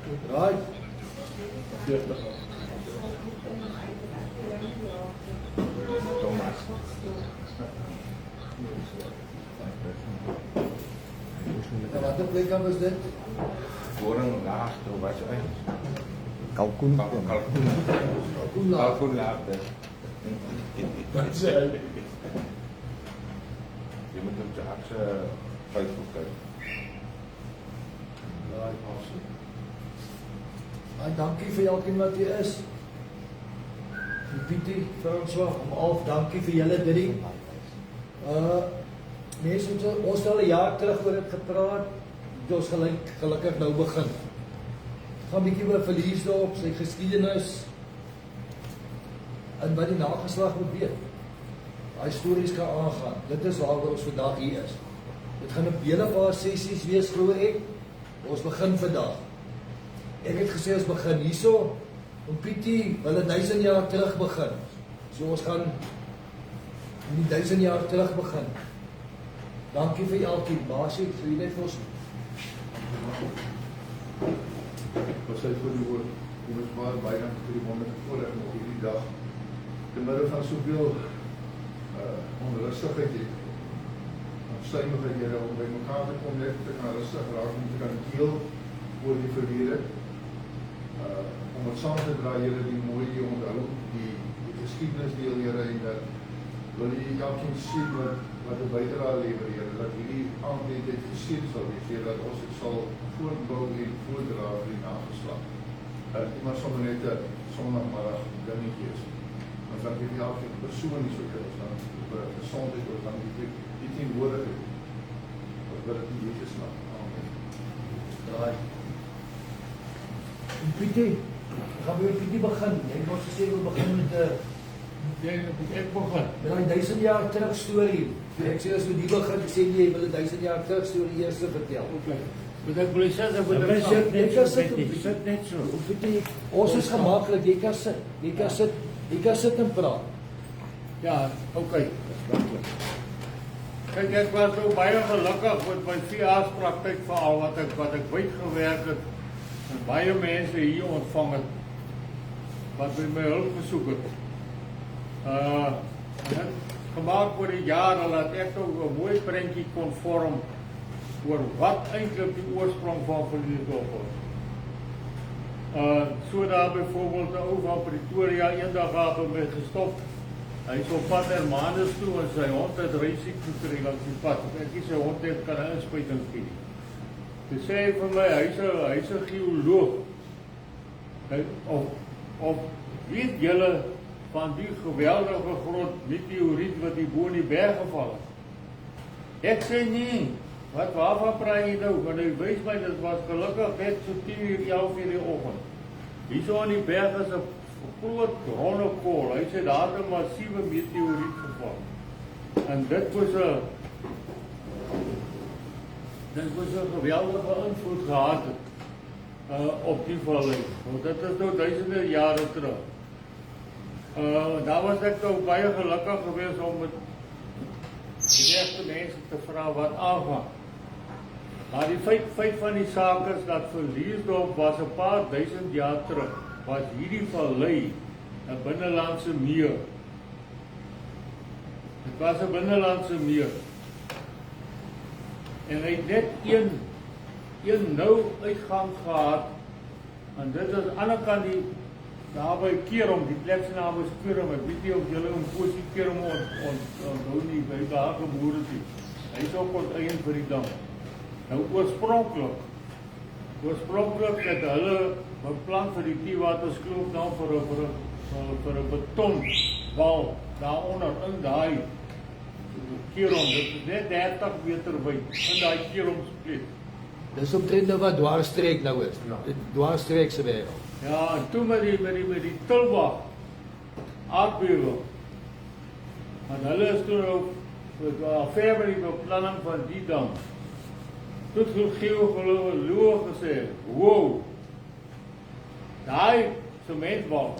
Right. 40. Thomas. En wat 'n plek was dit? Koring laag toe was hy. Kalkoen. Kalkoen laag dit. Wat sê hy? Jy moet op die akse Facebook kyk. Right, awesome. Baie dankie vir elkeen wat hier is. Pietie, François, Alf, dankie vir julle dit. Mense, ons het al 'n jaar terug oor dit gepraat. Ons gelukkig nou begin. Gaan 'n bietjie oor Villiersdorp, sy geskiedenis en wat die nageslag moet weet. Daai stories kan aangaan. Dit is waaroor ons vandag hier is. Dit gaan 'n hele paar sessies wees, glo ek. Ons begin vandag. Ek het gesê ons begin hierso. Om Pietie wil 1000 jaar terug begin. So ons gaan in die 1000 jaar terug begin. Dankie vir elkeen. Basie, sou jy net vir ons Was hy vir die woord, kom ons maar baie dankie vir die wonderlike voorreg om hierdie dag te midde van soveel onrustigheid en onstuimigheid, Here, om by mekaar te kom, net te kan rustig raak, om te kan deel oor die verlede, om het saam te dra, Here, die mooi, die onthou, die geskiedenis deel, Here, en dat wil jy elkeen sien wat 'n bydrae lewer, Here, dat hierdie aand net geseën sal wees, Here, dat ons dit sal voortbou en voordra vir die nageslag. Iemand sommer net 'n sondagmiddag dingetjie is. Ons dankie vir elke persoon hier so, Here, ons dankie vir gesondheid, ons dankie vir die teenwoordigheid. Ons bid dit in Jesus naam. Amen. draai. En Pietie, gaan we met Pietie begin. Jy het ons gesê we begin met Ek begin. met daai 1000 jaar terug storie. Ek sê as we die begin, sê jy wil 1000 jaar terug storie eers vertel. Okay. Moet ek wil sê dat Ja, ek sit net so, sit net so. Pietie, ons is gemaklik, jy kan sit. Jy kan sit en praat. Ja, okay. Kyk, ek was nou baie gelukkig met my veeartspraktyk veral wat ek wyd gewerk het en baie mense hier ontvang het wat by my hulp gesoek het. En gemaak oor die jare dat ek nou 'n mooi prentjie kon vorm oor wat eintlik die oorsprong van Villiersdorp was. So daar byvoorbeeld 'n ou van Pretoria eendag daar by my gestop. Hy is op pad Hermanus toe en sy hond het reisiekte gekry langs die pad. Ek sê sy hond het kan 'n inspuiting gee. Hy sê vir my hy's 'n geoloog. Of weet julle van die geweldige groot meteoriet wat hier bo in die berg geval het? Ek sê nee. Waarvan praat jy nou? Want hy wys my dit was gelukkig net so 10:00, 11:00 die oggend. Hierso aan die berg is 'n groot ronde kol. Hy sê daar het 'n massiewe meteoriet geval. En dit was 'n geweldige invloed gehad op die vallei. Want dit is nou duisende jare terug. Daar was ek nou baie gelukkig geweest om met die regte mense te vra wat aangaan. Maar die feit van die saak is dat Villiersdorp was 'n paar duisend jaar terug, was hierdie vallei 'n binnelandse meer. Dit was 'n binnelandse meer. En hy het net een nou uitgang gehad, en dit is aan die ander kant daar by Kerom, die plek se naam is Kerom. Ek weet nie of julle in Kosie Kerom onthou nie, by daar geboor het. Hy is ook onteien vir die dam. Nou oorspronklik het hulle beplan vir die Tiwaterskloof nou vir 'n betonwal daaronder in daai Kerom. Dit is net 30 meter wyd in daai Keromsplek. Dis omtrent nou wat dwarsstreek nou is. Die dwarsstreek se weg. Ja, en toe met die Tulbag aardbewing. Want hulle is toe nou ver met die beplanning van die dam. Toe het geoloog gesê, wow, daai sementwal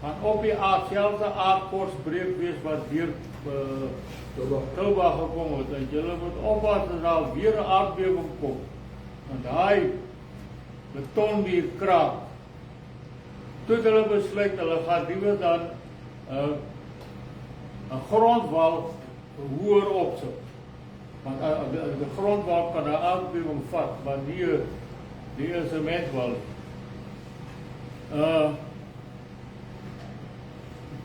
gaan op die selfde aardkors breek wees wat deur Tulbag gekom het. En julle moet oppas as daar weer 'n aardbewing kom. Want daai betonmuur kraak. Toe het hulle besluit, hulle gaan liewer dan 'n grondwal hoër opsit. Want de grondwal kan 'n aardbewing vat, maar die is 'n sementwal.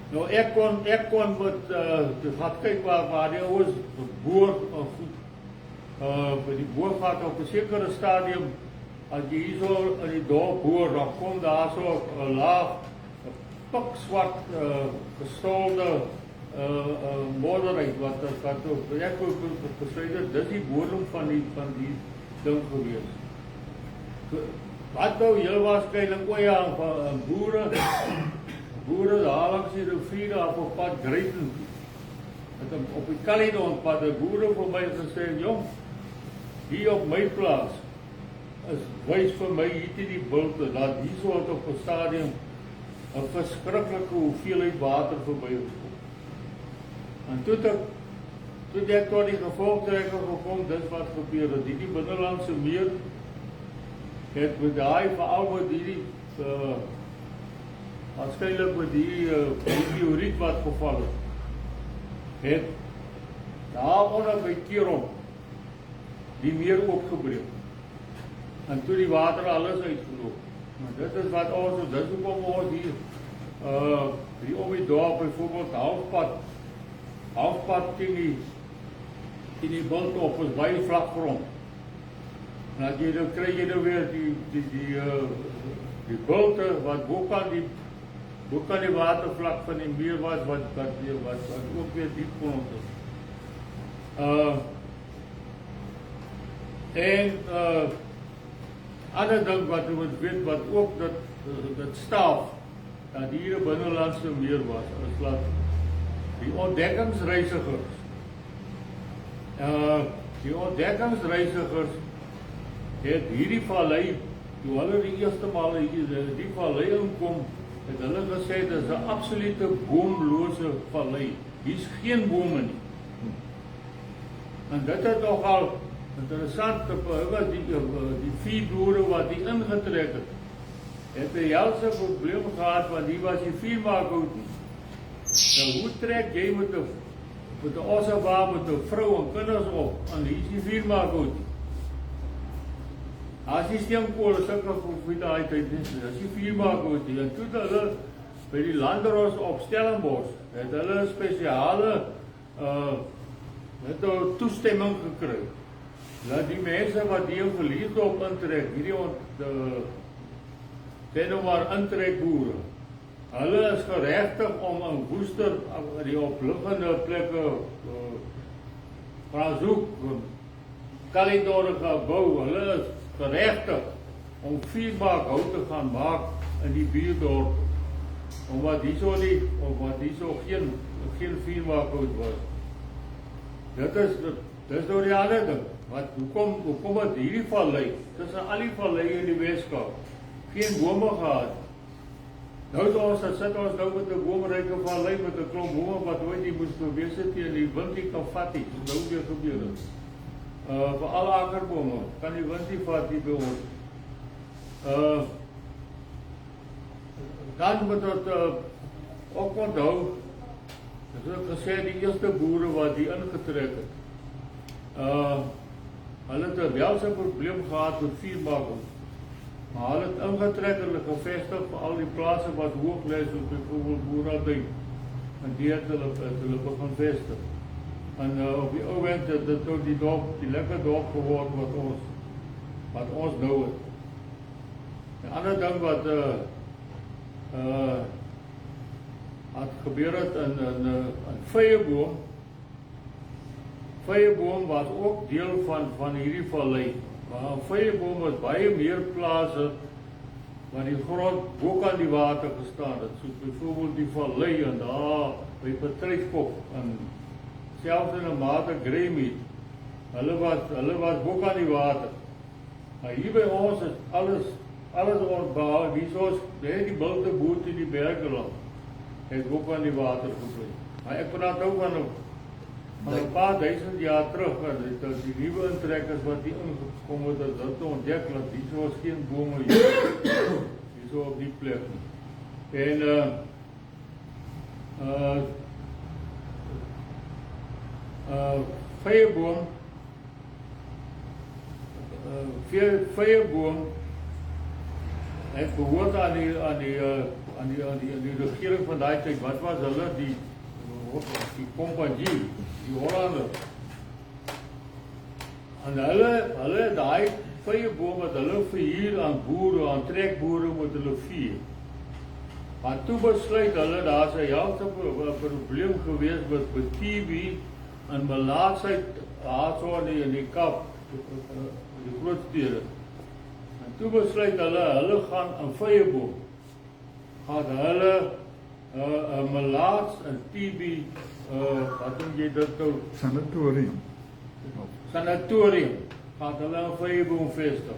Nou ek kon met gaan kyk waar die ouens boor by die boorgat op 'n sekere stadium, as jy hierso in die dorp boor, dan kom daar so 'n laag, 'n pikswart gestolde modderheid wat ek besluit het, dis die bodem van die ding gewees. Wat nou heel waarskynlik oor van boere daar langs die rivier af op pad Greyton, op die Caledon pad, die boere vir my gesê, jong, hier op my plaas is wys vir my hier die bulte, dat hier so op 'n stadium 'n verskriklike hoeveelheid water verby gekom. En toe ek tot die gevolgtrekking gekom, dis wat gebeur het. Die binnelandse meer het met daai veral met hierdie waarskynlik met die meteoriet wat geval het daaronder by Kierom die meer opgebreek. En toe die water alles uitgeloop. Maar dit is wat ons, dit is hoekom ons hier om die dorp byvoorbeeld halfpad teen die bult op is baie vlak grond. En as jy dan kry jy nou weer die bulte wat bo kan die watervlak van die meer was wat ook weer diep kon is. Ander ding wat jy moet weet, wat ook dat staaf, dat hier 'n binnelandse meer was, is dat die ontdekkingsreisigers het hierdie vallei, toe hulle die eerste maal die vallei inkom, het hulle gesê, dit is 'n absolute boomlose vallei. Hier is geen bome nie. En dit het nogal interessant, die 4 boere wat die ingetrek het 'n helse probleem gehad, want die was die 4 maak oud nie. Nou hoe trek jy met 'n ossebaar met 'n vrou en kinders op, en hier is die 4 maak oud nie. As die steenkool sulke vir daai tyd is, as die 4 maak oud nie, en toe hulle by die Landeros op Stellenbosch, het hulle 'n spesiale toestemming gekry. Dat die mense wat die verlies op intrek, hierdie sê nou maar intrekboere, hulle is geregtig om in Woester, die opliggende plekke, Franshoek, Caledon gebou, hulle is geregtig om 4 maak hout te gaan maak in die buurdorp, omdat hierso geen 4 maak hout was. Dit is nou die ander ding. Hoekom het hierdie vallei, tussen al die valleie in die Weskaap, geen bome gehad? Nou sit ons nou met 'n boomryke vallei met 'n klomp bome wat ooit die moes gewees het teen die wind nie kan vat nie. Dis nou weer gebeur het. Vir alle akkerbome kan die wind nie vat nie by ons. Dan moet dit ook onthou, dit is gesê die eerste boere wat die ingetrek het. Hulle het wel sy probleem gehad met 4 maak, maar hulle het ingetrek en gevestig vir al die plase wat hoog lê, soos byvoorbeeld Boerading, en die het hulle begin vestig. En op die ou end het dit ook die lekker dorp geword wat ons nou het. 'n ander ding wat gebeur het in Vyeboom. Vyeboom was ook deel van hierdie vallei. Maar Vyeboom is baie meer plase waar die grond bo kan die water gestaan het. Soos byvoorbeeld die vallei en daar by Patryskop en selfs in 'n mate Greymead. Hulle was bo kan die water. Maar hier by ons is alles ontbouw. Wie soos die bulte boot in die berge land het bo kan die water gebly. Maar ek praat nou van Maar 'n paar duisend jaar terug, die nuwe intrekkers wat hier ingekom het, het dit ontdek dat hier was geen bome hier so op die plek nie. En Vyeboom het behoort aan die regering van daai tyd. Wat was hulle? Die compagnie, die Hollanders. En hulle daai vyeboom wat hulle verhuur aan boere, aan trekboere met hulle vee. Maar toe besluit hulle, daar's 'n hele probleem gewees met TB en melaatsheid daarso in die Kaap, die groot stede. En toe besluit hulle gaan 'n vyeboom, gaan hulle 'n melaats en TB, wat doen jy dit nou? Sanatorium, gaan hulle 'n vyeboom vestig.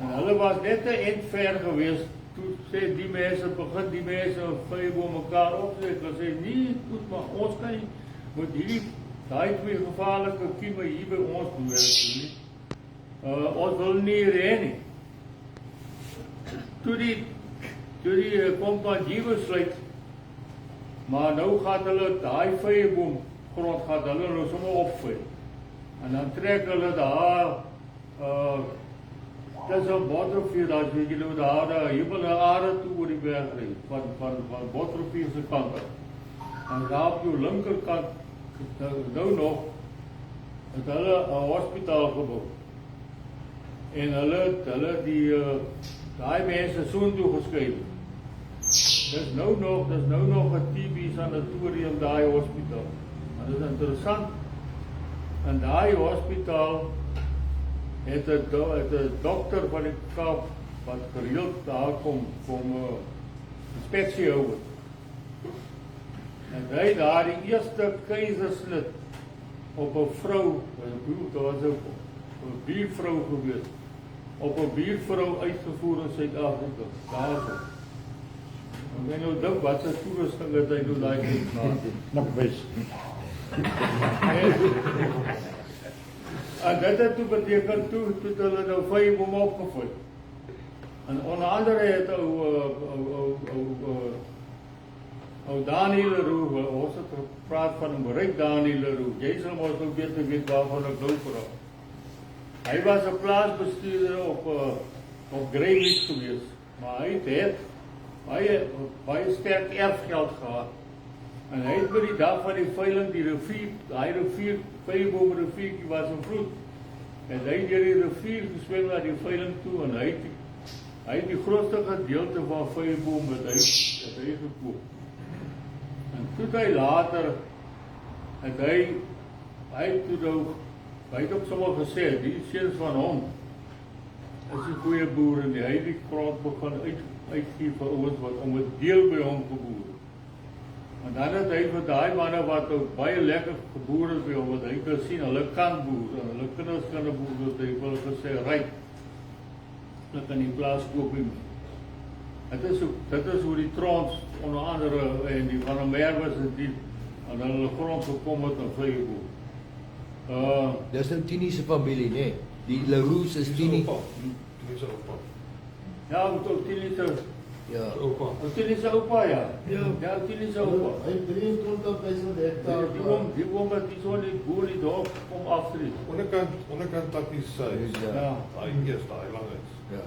En hulle was net 'n end ver geweest. Toe sê die mense, begin die mense vyeboom mekaar opset. Hulle sê, nee, goed, maar ons kan nie, moet hierdie, daai twee gevaarlike kieme hier by ons doen nie. Ons wil nie hê nie. Toe die compagnie besluit, maar nou gaat hulle daai vyeboom grond gaat hulle nou sommer opvy. En dan trek hulle daar, dis 'n Botterrivier, daar sê julle daar hemel en aarde toe oor die berg ry, van Botterrivier se kant af. En daar op jou linkerkant, nou nog, het hulle 'n hospitaal gebou. En hulle daai mense soontoe geskuif. Dis nou nog 'n TB sanatorium, daai hospitaal. Maar dit is interessant. En daai hospitaal het 'n dokter van die Kaap wat gereeld daar kom inspeksie hou. En hy daar die eerste keisersnit op 'n vrou, daar was 'n buurvrou gewees, op 'n buurvrou uitgevoer in Suid-Afrika. Daarso. En jy nou dink wat 'n toerusting het hy nou daai ding gemaak. Nog wys. En dit het toe beteken, toe hulle nou vyeboom opgevoed. En onder andere het ou Daniel Leroux, ons het gepraat van 'n ryk Daniel Leroux. Jy sal mos ook weet waarvan ek nou praat. Hy was 'n plaasbestuurder op Greywick gewees, maar hy het baie sterk erfgeld gehad. En hy het by die dag van die veiling die rivier, daai rivier, Vyeboom riviertjie was in vloed. En hy het deur die rivier geswem na die veiling toe en hy het die grootste gedeelte van Vyeboom het hy gekoop. En toe hy later, hy het ook sommer gesê, die seuns van hom is die goeie boere nie. Hy het die grond begin uitgee vir ouens wat om 'n deel by hom geboer. En dan het hy vir daai manne wat ook baie lekker geboer het by hom, wat hy kan sien, hulle kan boer, en hulle kinders kan boer, dat hy wil gesê, ryk, hulle kan die plaas koop nie. Dit is hoe die Trons, onder andere, en die Van der Merwe se die, aan hulle grond gekom het en Vyeboom. Dis nou Tini se familie, né? Die Leroux is Tini. Tini se oupa. Ja, ook Tini se Ja. Oupa. Tini se oupa, ja. Ja, Tini se oupa. Hy 23.000 hektaar. Die oom wat die so in die boer die dorp kom afstreed. Onderkant tapie sy. Ja. Daai eers, daai lang is. Ja.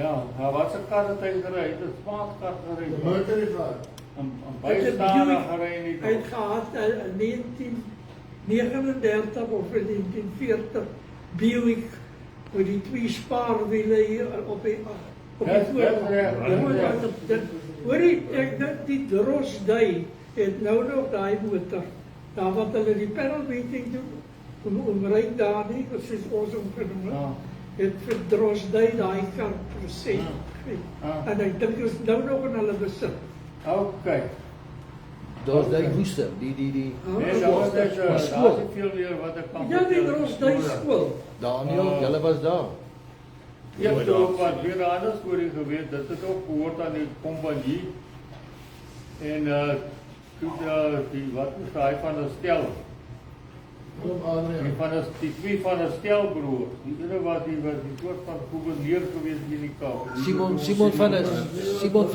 Ja, wat se kar het hy gery? Dit is smaatkar gery. Die Mercury car. En baie stare gery nie. Hy het gehad in 1939 of 1940 Buick met die twee spaarwiele hier op die hoorie, die Drosdui het nou nog daai motor. Daar wat hulle die panel meeting doen, omryk daar nie, soos ons omgenoem het vir Drosdui daai kar gesê. En ek dink is nou nog in hulle besit. Okay. Daar's daai woeste, die Nee, daar is veel meer wat ek kan Ja, die Drosdui skool. Daniel, julle was daar. Ja, het ook wat weer 'n ander storie geweet, dit het ook behoort aan die compagnie. En die wat is daai van 'n stel. Willem Adriaan. Die twee van 'n stelbroer. Die ene was die soort van gouverneur gewees hier in die Kaap. Simon van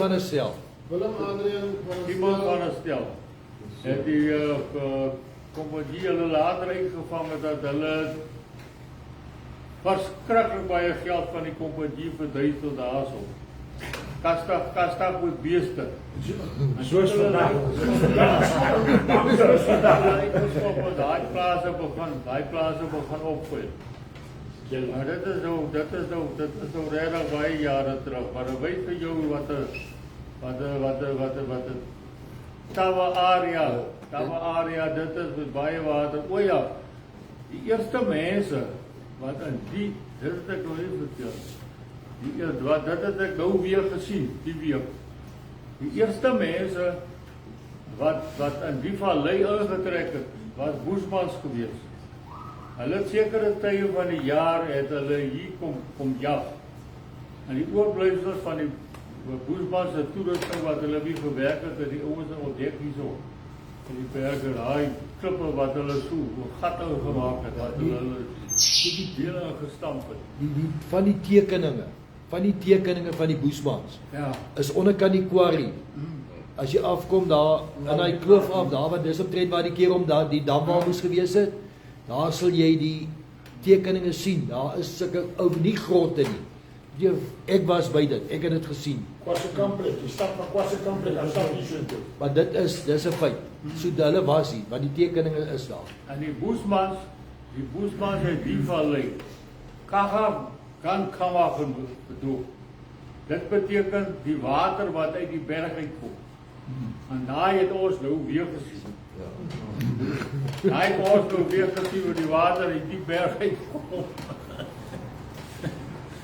der Stel. Willem Adriaan van Simon van 'n stel. En die kompanie hulle later ingevang het dat hulle verskriklik baie geld van die kompanie verduisel daarso. Kasdag met beeste. Soos vandag. Daai plase begin opgooi. Maar dit is nou regtig baie jare terug. Maar dit wys vir jou wat 'n Tawa area, dit is met baie water. O ja, die eerste mense wat in dit het ek nog nie vertel. Dit het ek nou weer gesien, die week. Die eerste mense wat in die vallei ingetrek het, was Boesmans gewees. Hulle het sekere tye van die jaar het hulle hier kom jag. En die oorblyfsels van die Boesmans se toerusting wat hulle weer gewerk het die ouens ontdek hierso. In die berge, daai klippe wat hulle so gat gemaak het, wat hulle die dele gestamp het. Van die tekeninge van die Boesmans Ja. is onderkant die quarry. As jy afkom daar in daai kloof af, daar wat dis omtrent waar die keer om daar die damwal moes gewees het, daar sal jy die tekeninge sien. Daar is sulke ou nie grotte nie. Ek was by dit, ek het dit gesien. Kwassekamplek, jy stap na Kwassekamplek, dan stap jy so toe. Maar dis 'n feit. So hulle was hier, want die tekeninge is daar. En die Boesmans het die vallei kan bedoel. Dit beteken die water wat uit die berg uitkom. En daai het ons nou weer gesien. Daai het ons nou weer gesien hoe die water uit die berg uitkom.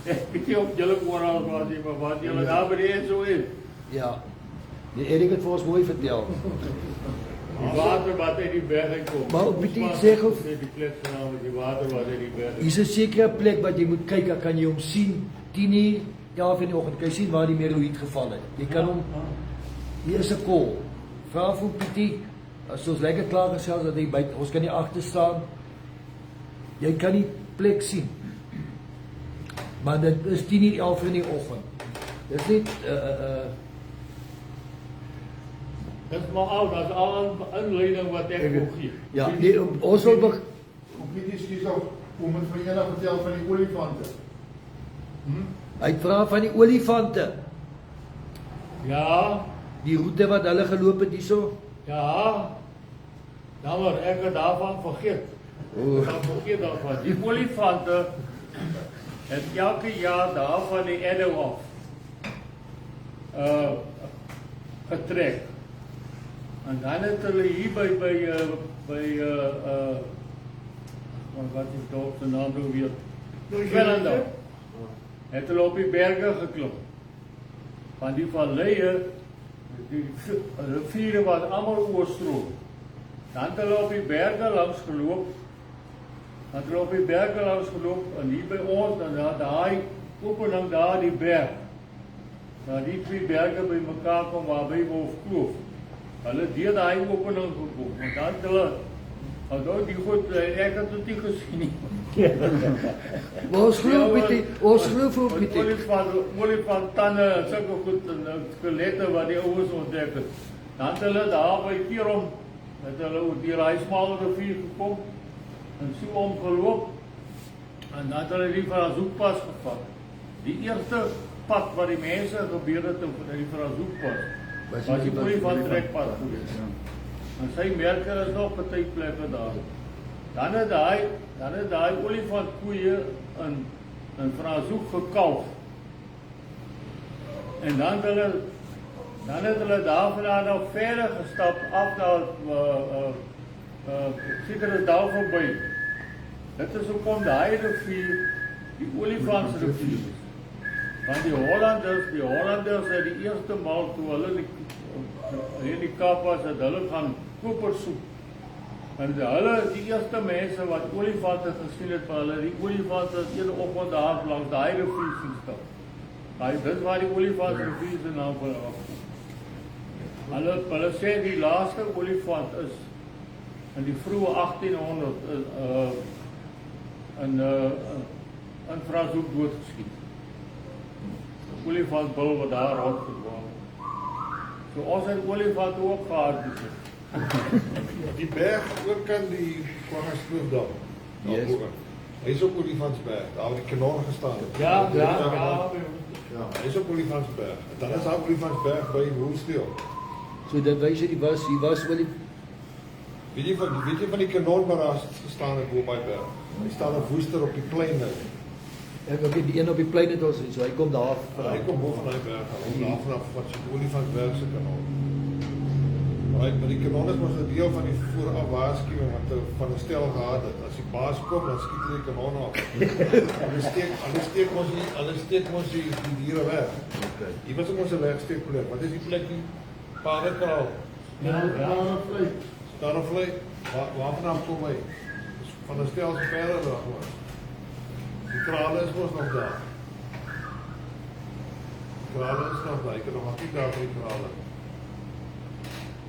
Ek weet nie of julle oral was nie, maar wat julle daar by die so is. Ja. Die Erik het vir ons mooi vertel. Die water wat uit die berg uitkom. Maar op die sê gou die plek genaamd die water wat uit die berg. Hier's 'n sekere plek wat jy moet kyk, dan kan jy hom sien 10:00, 11:00 in die oggend. Kan jy sien waar die meteoriet geval het. Jy kan hom hier is 'n kol. Vra vir Pietie, as ons lekker klaar gesels dat hy buite, ons kan nie agter staan. Jy kan die plek sien. Maar dit is 10:00, 11:00 in die oggend. Dis nie Dit is maar dat is al 'n inleiding wat ek wil gee. ja, nee, ons wil Kompetisie skies op, kom het vir julle vertel van die olifante. hy vra van die olifante, Ja, die roete wat hulle geloop het hierso. ja. Nou maar ek het daarvan vergeet. Ek het vergeet daarvan. Die olifante het elke jaar daar van die Edo af getrek. En dan het hulle hier by wat is dorp se naam nou weer? Wellandal. Het hulle op die berge geklim. Van die valleie, die riviere wat almal oorstroom. Dan het hulle op die berge langs geloop. En hier by ons, dan daai opening daar die berg. Nou die twee berge by mekaar kom waarby Wolf Kloof. Hulle deur daai opening gekom. En dan het hulle die goed, ek het dit nie gesien nie. Maar ons glo Pietie, Olifant tande, sulke goed en skelette wat die ouens ontdek het. Dan het hulle daar by Kierom, het hulle oor die smal rivier gekom en so omgeloop. En dan het hulle die Verazoekpas gevat. Die eerste pad wat die mense gebeur het op die Verazoekpas was die olifant trekpad geweest. En sy merke is nog party plekke daar. Dan het daai olifant koeie in Verazoek gekalf. En dan het hulle daarvandaan nog verder gestap af na sekere daal verby. Dit is hoekom daai rivier die olifantsrivier is. Want die Hollanders het die eerste maal toe hulle in die Kaap was, het hulle gaan koper soek. En hulle is die eerste mense wat olifante gesien het, van hulle die olifante een oggend daar langs daai rivier sien stap. Dit waar die olifantsrivier se naam van afkom. Hulle sê die laaste olifant is in die vroeë 1800 in Franshoek doodgeskiet. 'n Olifantbul wat daar rondgedwaal. So ons het olifant ook gehad. Die berg oorkant die Kwaggaskloof Yes. Hy is op Olifantsberg, daar waar die kanon gestaan het. Ja. Ja, hy is op Olifantsberg. Dan is daar Olifantsberg by Woolsteel. So dit wys jy hier was wel die Weet jy van die kanon waar daar gestaan het bo by berg? Hy staan 'n woester op die plein nou. ek ook die een op die plein het ons, so hy kom daar Hy kom bo van daai berg af, daar vanaf wat se Olifantsberg se kanon. Maar die kanon is mos 'n deel van die vooraf waarskuwing wat van 'n stel gehad het. As die baas kom, dan skiet hulle die kanon af. Hulle steek mos die diere weg. Okay. Hier was ons 'n wegsteekplek. Wat is die plek nie? Paardekraal. Daar of vlei. Waar vanaf kom hy? Van 'n stel se verder weg was. Die krale is mos nog daar. Krale is nog daar. Ek kan nog maar kyk daar vir die krale.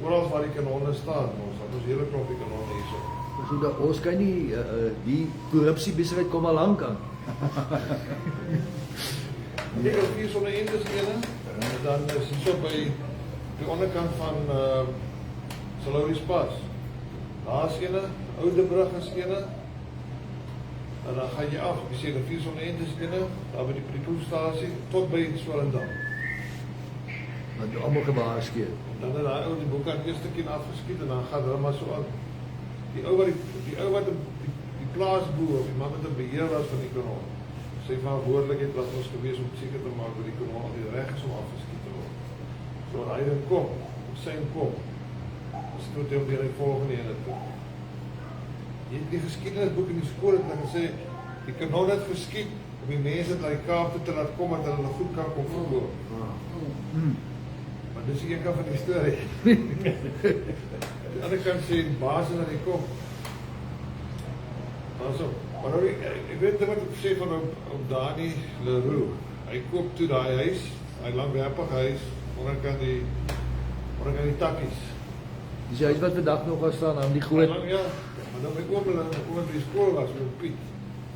Oral waar die kanonne staan, ons hele klop die kanonne hierso. So dat ons kan nie die korrupsie besigheid kom al lank aan. Ek het hier so 'n eendesene en dan is hier so by die onderkant van Salaurispas. Daar's ene, Oudebrug is ene. En dan gaan jy af, jy sien dat hier so 'n eendesene daar by die proefstasie tot by Swellendam. Want jy almal gewaarsku. Dan het daai ou die boek aan eerste keer afgeskiet en dan gaan hulle maar so aan. Die ou wat die plaasboer of die man wat 'n beheer was van die kanon. Sy verantwoordelikheid was ons gewees om seker te maak dat die kanon al die reg is om afgeskiet te word. So hy dan kom, sy kom. Stoot hy op die volgende ene toe. Die geskiedenisboek in die skool het dan gesê die kanon het geskiet om die mense na die Kaap toe te laat kom dat hulle goed kan kom verloor. Maar dis die een kant van die storie. Die ander kant sê die baas en hy kom. Also, maar nou, ek weet wat ek sê van om Dani Leroux. Hy koop toe daai huis, hy langwerpige huis, onderkant die takkies. Dis die huis wat vandag nog daar staan aan die groot. Ja, maar nou my oom by die skool was met Piet.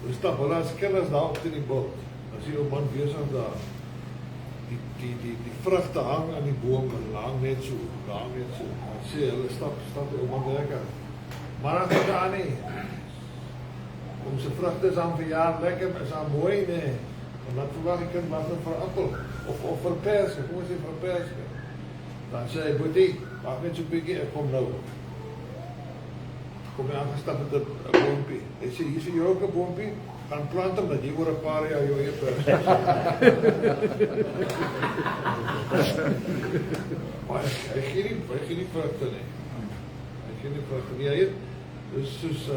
Hulle stap, hulle as kinders daar op in die bult. Dan sien ou man besig daar. Die vrugte hang aan die boom en hang net so. Dan sê hulle stap die ou man lekker. Maar dan gaan daar nie. Om sy vrugte is aan verjaar lekker, is aan mooi nee. En dan verwag die kind wat nog vir appel of vir perske, kom ons sê vir perske. Dan sê hy, boetie, wacht net so 'n bietjie, ek kom nou. Kom hy aangestap met 'n boompie. Hy sê, hier is jou ook 'n boompie, gaan plant hom dat jy oor 'n paar jaar jou eie perske. Maar hy gee nie vrugte nie. Hy gee nie vrugte nie. Hy het, dus soos,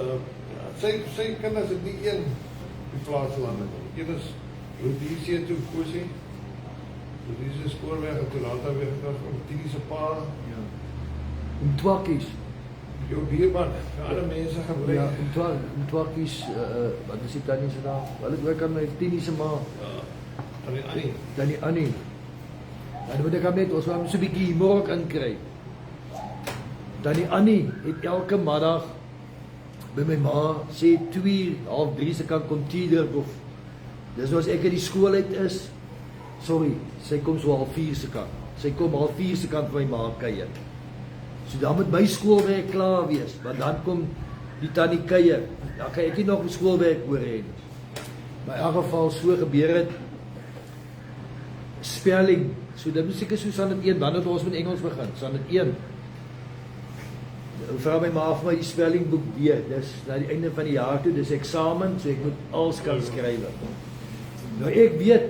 sy kinders het nie een die plaasland. Een is Rhodesia toe, Kosie. Rhodesia spoorweg en toe later weer gekom, Tini se pa. Ja. En twakkies. Jou bierman, ander mense gebruik. Ja, en twakkies, wat is die tannie se naam? Hulle het ook aan my Tini se ma. Ja, van die Annie. Tannie Annie. En moet ek hom net, ons wou hom so 'n bietjie humor ook inkry. Tannie Annie het elke middag by my ma sê 2, half 3 se kant kom Tieder of dis as ek in die skool uit is. Sorry, sy kom so half 4 se kant. Sy kom half 4 se kant by my ma kuier. So dan moet my skoolwerk klaar wees, want dan kom die tannie kuier. Dan kan ek nie nog skoolwerk oor hê nie. Maar in elk geval so gebeur het. Spelling. So dit is seker so Sannet 1, dan het ons met Engels begin. Sannet 1. Vra my ma vir my die spellingboek weer. Dis na die einde van die jaar toe, dis eksamen, so ek moet alles kan skryf. Nou ek weet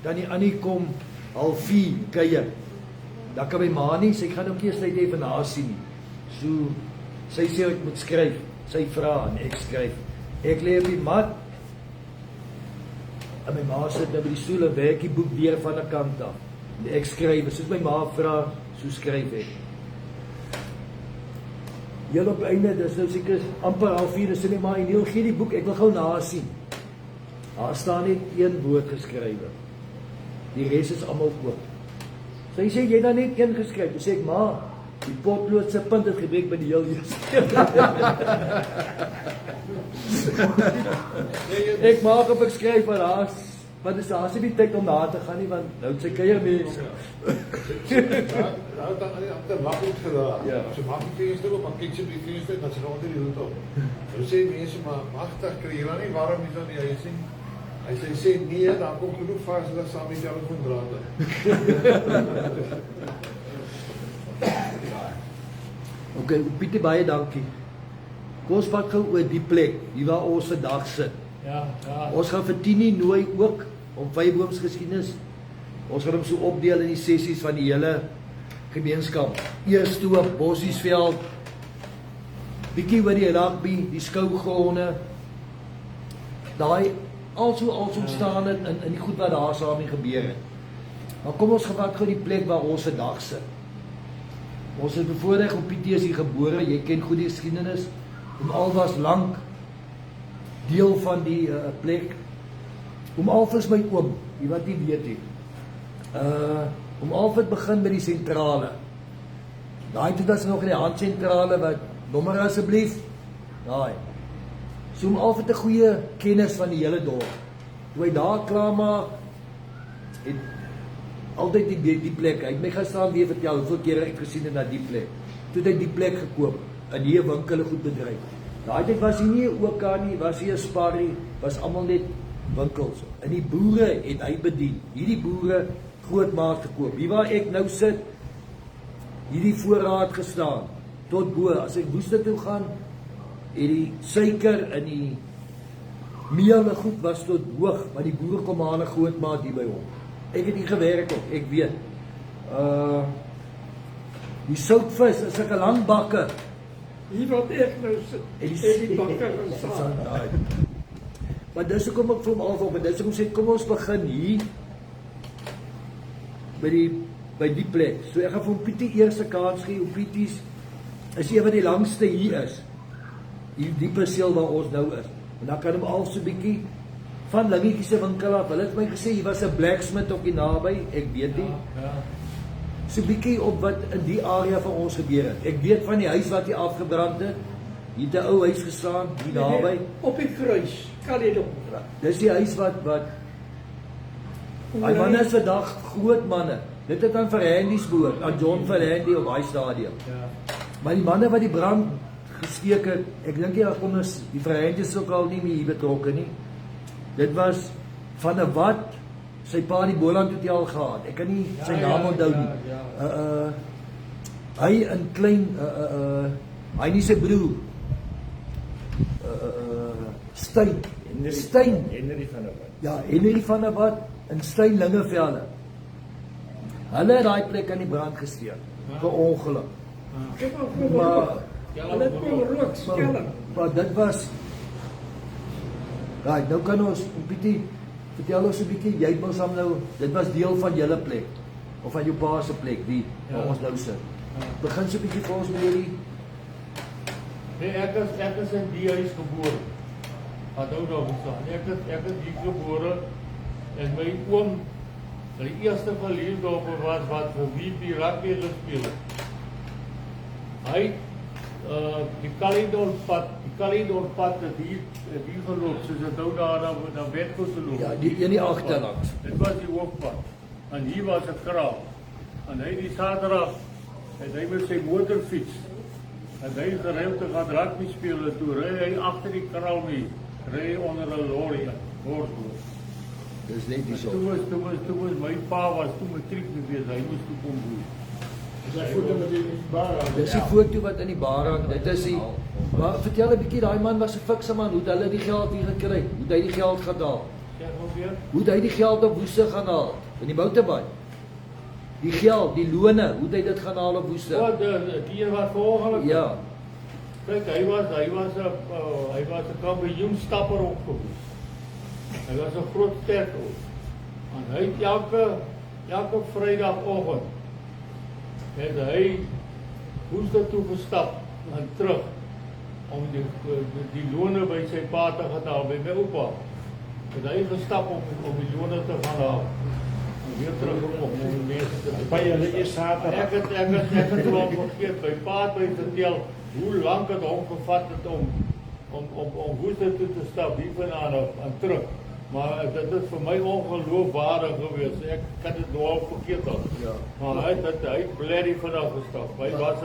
dan die Annie kom half 4 kuier. Dan kan my ma nie, sy gaan ook eers net even nasien nie. So sy sê ek moet skryf. Sy vra en ek skryf. Ek lê op die mat. En my ma sit nou by die stoel en werk die boek deur van 'n kant af. En ek skryf, soos my ma vra, so skryf ek. Heel op einde, dis nou seker amper half 4, dis nie maar Eniel gee die boek, ek wil gou nasien. Daar staan net 1 woord geskrywe. Die res is almal oop. Sy sê jy dan net een geskryf. Toe sê ek, ma, die potlood se punt het gebreek by die heel eerste. Ek maak op ek skryf maar want is daar nie tyd om na te gaan nie want nou sy kuiermense. Nou dan aan die lag goed gedaan. Ja. As jy maak die venster op, dan kyk jy die venster en dan sy onder die hoed op. Nou sê mense maar magtig kry jy dan nie warm is dan die huis nie. Hy sê nee, dan kom genoeg vas dat saam met jou kon drade. Okay, Pietie baie dankie. Kom ons pak gou oor die plek, hier waar ons vandag sit. Ja. Ons gaan vir Tini nooi ook om vyeboomsgeskiedenis. Ons gaan hom so opdeel in die sessies van die hele gemeenskap. Eerstoop, Bossiesveld, bietjie oor die rugby, die skougronde. Daai also staan in die goed wat daar saam gebeur het. Maar kom ons gevat gou die plek waar ons vandag sit. Ons het bevoorreg op Pietie is hier gebore, jy ken goed die geskiedenis. Oom Alf was lank deel van die plek. Oom Alf is my oom, die wat nie weet nie. Oom Alf het begin by die sentrale. Daai toe was nog in die handsentrale wat nommer asseblief. Daai. So Oom Alf het 'n goeie kennis van die hele dorp. Toe hy daar klaar maak, het altyd die plek. Hy het my gestaan weer vertel hoeveel kere ek gesien het na die plek. Toe het hy die plek gekoop in hier winkele goed bedryf. Daai tyd was hy nie 'n OK nie, was hy 'n Sparrie, was almal net winkels. En die boere het hy bedien. Hierdie boere groot maat gekoop. Hier waar ek nou sit, hierdie voorraad gestaan tot bo. As ek Woeste toe gaan, het die suiker en die meel en goed was tot hoog, maar die boere kom aan 'n groot maat hier by hom. Ek het hier gewerk ook, ek weet. Die soutvis is 'n lang bakke. Hier wat ek nou sit, en die bakker gestaan. Maar dis hoekom ek vir hom af op en dis hoekom sê kom ons begin hier by die plek. So ek gaan vir hom Pietie eerste kans gee. Pietie's is een wat die langste hier is. Hier die perseel waar ons nou is. En dan kan hom al so bietjie van Lingetjie se winkel af. Hulle het my gesê hier was 'n blacksmith op die naby. Ek weet nie. Ja. So bietjie op wat in die area van ons gebeur het. Ek weet van die huis wat hier afgebrand het. Hier het 'n ou huis gestaan hier naby. Op die kruis, kan jy dop. Dis die huis wat hy manne is vandag groot manne. Dit het aan Verhandies behoort, aan John Verhandy op daai stadium. Ja. Maar die manne wat die brand gesteek het, ek dink jy kom ons die Verhandies ook al nie meer hier betrokke nie. Dit was van 'n wat sy pa die Boland Hotel gehad. Ek kan nie sy naam onthou nie. Hy in klein hy nie sy broer. Steyn Henry van der Walt. Ja, Henry van der Walt in Steyn Lingevelde. Hulle het daai plek aan die brand gesteek. Vir ongeluk. Kyk maar, hulle het kom rook skelm. Maar dit was right, nou kan ons Pietie vertel ons 'n bietjie, jy het mos nou, dit was deel van julle plek of van jou pa se plek, die waar ons nou sit. Begin so 'n bietjie vir ons met hierdie. Nee, ek is in die huis gebore. Onthou nou bestaan. Ek is hier gebore en my oom, die eerste geleerdorpe was wat vir wie die rugby gespeel het. Hy die Caledonpad het hier geloop, soos dit nou daar na Wetkoes geloop. Ja, die een die agterlangs. Dit was die hoofpad. En hier was 'n kraal. En hy die Saterdag het hy met sy motorfiets en hy gereeld te gaan rugby speel en toe ry hy agter die kraal mee, ry hy onder 'n lorry hoorskool. Dis net die so. Toe was my pa was toe matriek gewees, hy moes toe kom boer. Sy voete met die bar aan. Dis die foto wat in die bar hang. Dit is die maar vertel 'n bietjie, daai man was 'n fikse man. Hoe het hulle die geld hier gekry? Hoe het hy die geld gedaan? Sê gou weer. Hoe het hy die geld op Woeste gaan haal? In die motorbike. Die geld, die lone, hoe het hy dit gaan haal op Woeste? Wat die een wat volgende? Ja. Kyk, hy was 'n kampioenstapper ook gewees. Hy was 'n groot sterk ou. En hy het elke Vrydagoggend het hy Woeste toe gestap en terug om die lone by sy pa te gaan haal, by my oupa. Het hy gestap om die lone te gaan haal. En weer teruggekom om die mense te By julle is Saterdag. Ek het gewoon vergeet, my pa het my vertel hoe lank het hom gevat het om Woester toe te stap, hier vandaan en terug. Maar dit is vir my ongeloofwaardig gewees. Ek kan dit nou al vergeet al. Ja. Maar hy het blerrie vanaf gestap. Hy was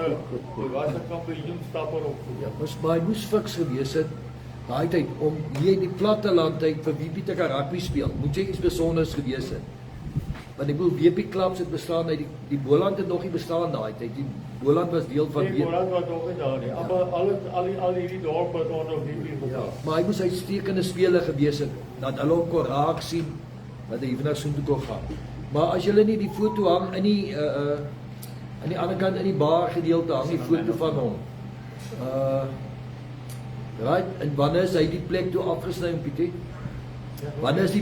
'n kampioenstapper op. Ja, maar hy moes fiks gewees het daai tyd om hier in die platteland tyd vir WP te rugby speel. Moet jy iets besonders gewees het. Want ek bedoel WP clubs het bestaan uit die Boland het nog nie bestaan daai tyd. Die Boland was deel van Die Boland was nog nie daar nie. Al hierdie dorpe het nog nie bestaan. Ja, maar hy moes uitstekende speler gewees het dat hulle hom kon raak sien dat hy vanaf so toe kon gaan. Maar as julle nie die foto hang in die aan die ander kant in die bar gedeelte hang die foto van hom. Right, en wanneer is hy die plek toe afgesny, Pietie? Wanneer is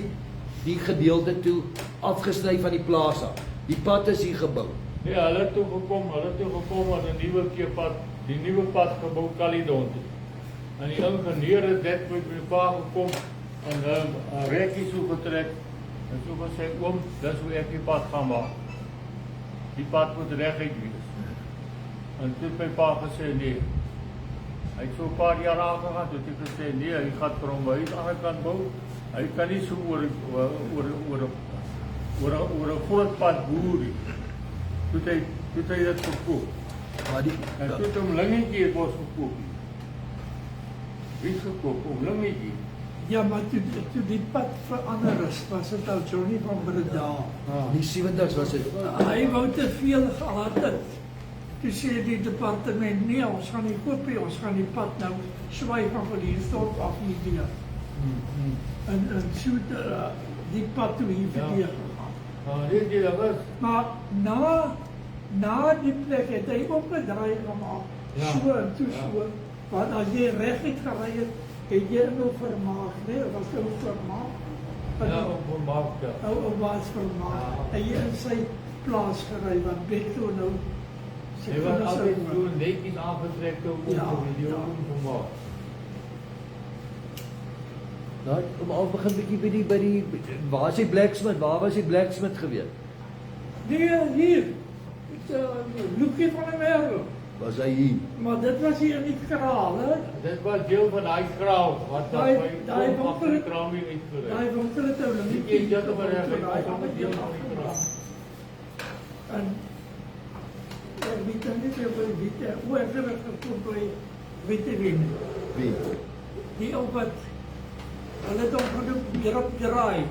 die gedeelte toe afgesny van die plaas af? Die pad is hier gebou. Ja, hulle het toe gekom aan 'n nuwe keerpad, die nuwe pad gebou Caledon toe. En die ingenieur het dit met my pa gekom en 'n rekkie so getrek en so gesê oom, dis hoe ek die pad gaan maak. Die pad moet reguit wees. En toe het my pa gesê nee. Hy het so 'n paar jaar aangegaan, toe het hy gesê nee, hy gaan vir hom huis aan die kant bou. Hy kan nie so oor 'n groot pad boer nie. Toe het hy dit verkoop. Maar die En toe het hom Lingetjie het ons verkoop. Wie het gekoop? Om Lingetjie. Ja, maar toe die pad verander is, was dit al Johnny van Breda. die 70s was dit. Hy wou te veel gehad het. Toe sê die departement, nee, ons gaan nie koop nie, ons gaan die pad nou swaai van Verliesdorp af nie weer. En so die pad toe hier verkeer gegaan. Dit die was. Maar na die plek het hy opgedraai gemaak. Ja. So en toe so. Want as jy reguit gery het jy nou vermaak, nee, was ou vermaak. Ja, op maak. Ou was vermaak. En jy in sy plaas gery wat Betto nou Hy was altyd so netjies aangetrek om Ja, die video ja. te maak. Nou, om al begin bietjie by die waar is die blacksmith? Waar was die blacksmith gewees? Nee, hier. Loekie van die Merwe. Was hy hier? Maar dit was hier in die kraal, hè? Dit was deel van daai kraal wat Daai- by daai kom agter die winkel- kraam nie uitgery. Daai winkel het ou Die een gentleman het hy kom met deel van die kraal. En ek weet dan nie of hy weet hoe ek het gekom by weet jy Wie? die ou wat hulle het hom genoem Jerop Draai.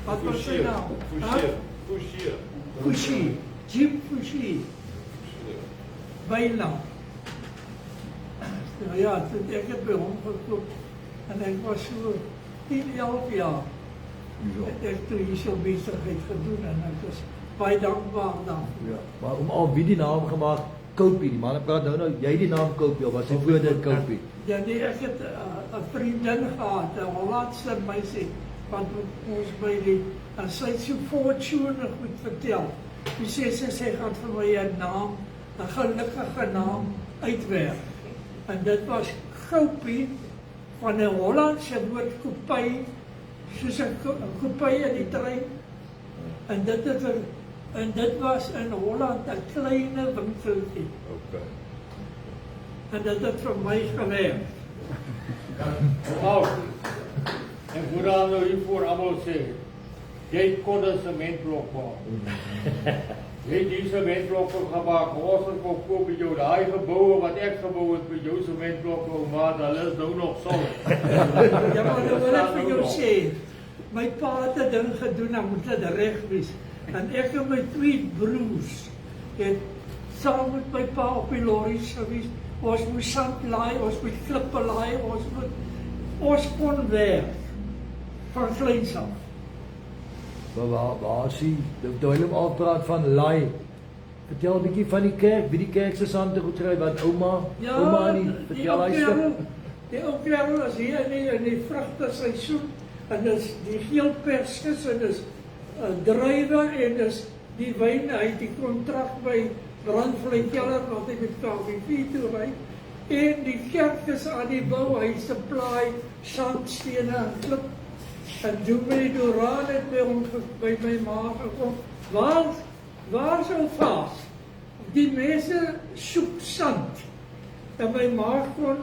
Wat was sy naam? Fouchier. Fouchier. Jim Fouchier. Bynaam. Nou ja, toe ek het by hom gekoop en ek was so 10-11 jaar. Ek toe hier so besigheid gedoen en ek was baie dankbaar daarvoor. Ja. Maar om al wie die naam gemaak, Koopie. Die man praat nou jy die naam Koopie, of was hy voor dit Koopie? Ja nee, ek het 'n vriendin gehad, 'n Hollandse meisie wat ons by die en sy het so fortune goed vertel. Die sy gaan vir my 'n naam, 'n gelukkige naam uitwerk. En dit was Koopie van 'n Hollandse woord kopy, soos 'n kopy in die trein. En dit was in Holland 'n klein winkeltjie. Okay. En dit het vir my gewerk. Nou, en hoe dan nou hiervoor almal sê, jy kon 'n sementblok maak. Jy het die sementblokke gemaak, ons het koop by jou daai geboue wat ek gebou het by jou sementblokke, maar hulle is nou nog sol. Ja, maar nou wil ek vir jou sê, my pa het 'n ding gedoen, dan moet dit reg wees. En ek en my twee broers het saam met my pa op die lorries gewees. Ons moes sand laai, ons moet klippe laai, ons kon werk van kleins af. Maar waar is hy? Toe hy hom afpraat van laai. Vertel 'n bietjie van die kerk, wie die kerk se sande goed kry, wat ouma en die vertel hy stuk. Die ou kerel is hier in die vrugteseisoen en dis die geel perskes en dis druiwe en dis die wyn, hy het die kontrak by Brandvlei Keller wat hy met KVP toe ry. En die kerk is aan die bou, hy supply sandstene en klip En Dominee Duraan het by my ma gekom. Waar sou vaas? Die mense soek sand. En my ma kon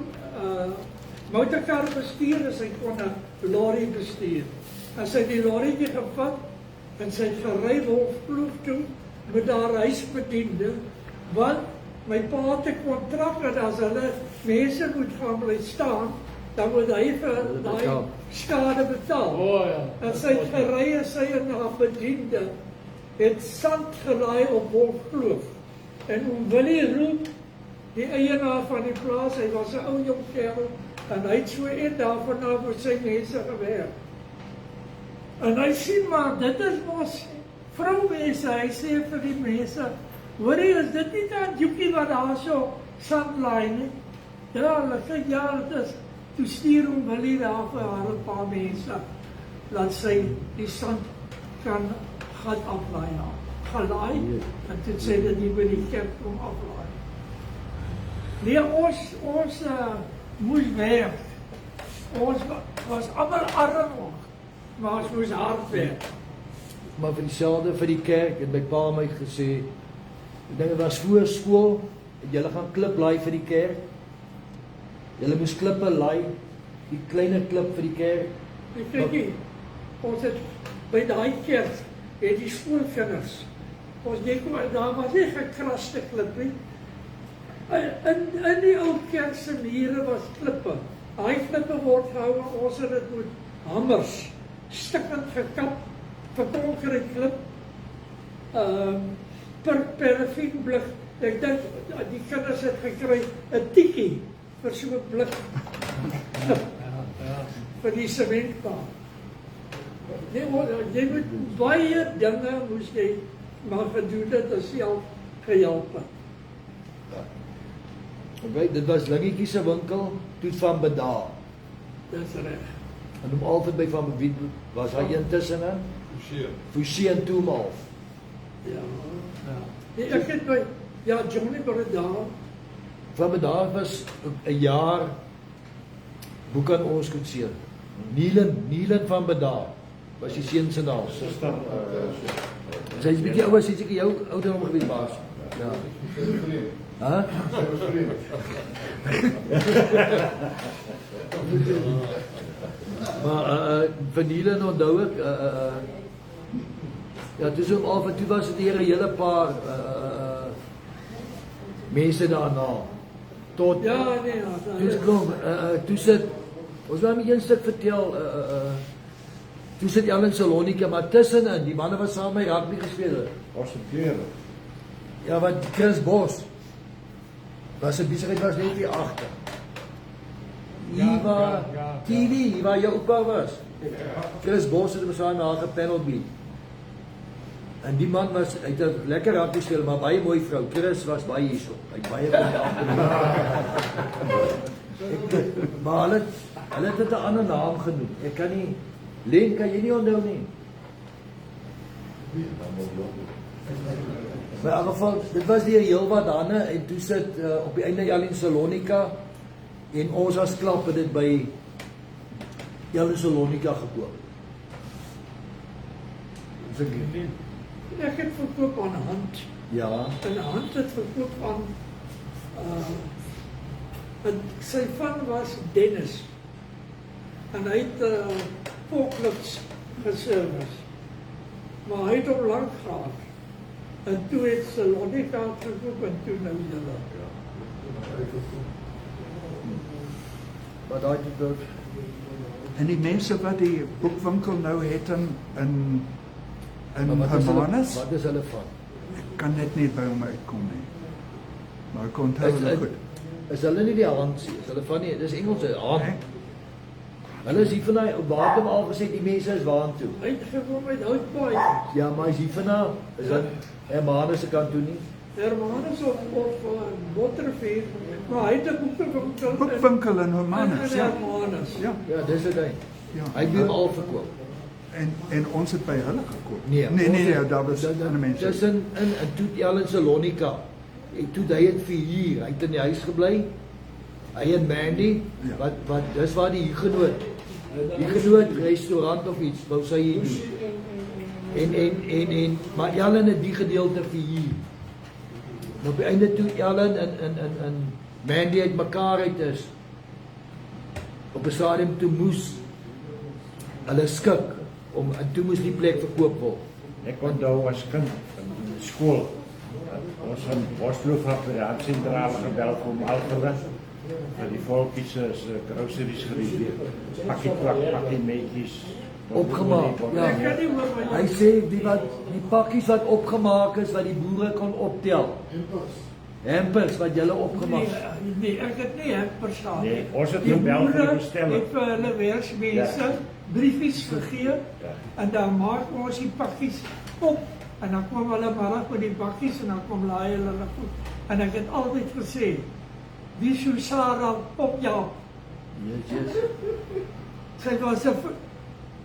motorkar bestuur en sy kon 'n lorry bestuur. En sy het die lorrytjie gevat en sy het gery Wolfkloof toe met haar huisbediende, want my pa het 'n kontrak dat as hulle mense moet gaan bly staan, dan moet hy vir daai skade betaal. Oh ja. En sy het gery en sy en haar bediende het sand gelaai op Wolfkloof. En Willie Roep, die eienaar van die plaas, hy was 'n ou jong kerel, en hy het so een daarvan af met sy mense gewerk. En hy sien maar, dit is mos vroumense, hy sê vir die mense, hoorie, is dit nie dat joekie wat daar so sand laai nie? Ja, hulle sê, ja, dit is. Toe stuur hom Willie daar vir haar 'n paar mense, laat sy die sand kan gaan aflaai na. Gelaai, en toe sê dit nie by die kerk om aflaai. Nee, ons moes werk. Ons was allemaal arm ook, maar ons moes hard werk. Maar vir dieselfde vir die kerk het my pa my gesê, ek dink dit was voor skool, julle gaan klip laai vir die kerk. Julle moes klippe laai, die kleine klip vir die kerk. Ek dink nie, ons het by daai kerk, het die skoolkinders, ons dink maar, daar was nie gekraste klip nie. In die ou kerk se mure was klippe. Daai klippe word gehou en ons het dit met hamers stikkend gekap vir konkrete klip. Per parafienblik. Ek dink die kinders het gekry 'n tikkie vir so 'n blik vir die sementbaan. Nee, jy moet baie dinge moes jy maar gedoen het as self gehelp het. Okay, dit was Lingetjie se winkel, toe van bedaar. Dis reg. En hom altyd by van wie was hy intussenin? Forsie en toe half. Ja. Nee, ek het by Johnny Bredar. Van bedaar was 'n jaar, hoe kan ons goed sien? Nielen van bedaar was die seun se naam. Sy is 'n bietjie ouer, sy is seker jou ouderdom gewees baas. Ja. Hæ? Maar van Nielen onthou ek, ja, toe so af en toe was dit hier 'n hele paar mense daarna. Tot Ja, nee, toe kom, toe sit, ons wou net een stuk vertel, toe sit Jan en Salonika, maar tussenin, die manne wat saam met my rugby gespeel het. Was 'n klere. Ja, wat Chris Bos was 'n besigheid was net hier agter. Hier waar TV, hier waar jou oupa was. Chris Bos het bestaan na 'n panelbeat. En die man was, hy het 'n lekker rugby speel, maar baie mooi vrou. Chris was baie hierso. Hy het baie kom maar hulle het 'n ander naam genoem. Ek kan nie, Len, kan jy nie onthou nie? Maar in elk geval, dit was die heel wat danne, en toe sit op die einde Jan en Salonika, en ons as klap het dit by Jan en Salonika gekoop. Ek het verkoop aan hand. Ja, En hand het verkoop aan sy van was Dennis. En hy het forklifts geservice. Maar hy het hom lank gehad. En toe het Salonika gekoop en toe nou julle. wat daai dit En die mense wat die boekwinkel nou het in Hermanus, wat is hulle van? ek kan net nie by hom uitkom nie. Maar ek onthou hulle goed. Is hulle nie die Hansie? Is hulle van nie, dis Engelse Hand. Nee? Hulle is hier van daai, waar het hom al gesê, die mense is waar toe. Hy het gekom met Houtbaai. Ja, maar is hier van daar, is dat Hermanus se kant toe nie? Hermanus of Botterveer. Maar hy het 'n boekwinkel. Boekwinkel in Hermanus, ja. Hermanus. Ja, Ja, dis dit hy. ja. Hy het hom al verkoop. En ons het by hulle gekoop. Nee, Nee, daar was ander mense. Tussen en toe Ellen Salonika. Toe hy het vir hier, hy het in die huis gebly. Hy en Mandy, Ja. wat dis waar die Huguenot die genoot restaurant of iets, wou sy hier doen. En maar Ellen het die gedeelte verhuur. En op die einde toe Ellen en Mandy uit mekaar uit is, op 'n stadium toe moes hulle skik en toe moes die plek verkoop word. Ek onthou as kind in skool, ons van Boskloof af by die handsentrale gebel om algewis vir die volkies se groceries gereed. Pakkie kwak, pakkie metjies. Opgemaak, ja. Hy sê die pakkies wat opgemaak is wat die boere kon optel. Hampers wat julle opgemaak. Nee, ek het nie hampers gehad. Nee, ons het die gebel vir die boere bestelling. het vir hulle werksmense briefies gegee en dan maak ons die pakkies op en dan kom hulle maar met die bakkies en dan kom laai hulle goed. En ek het altyd gesê, die Susara Popjaap. Yes. Sy was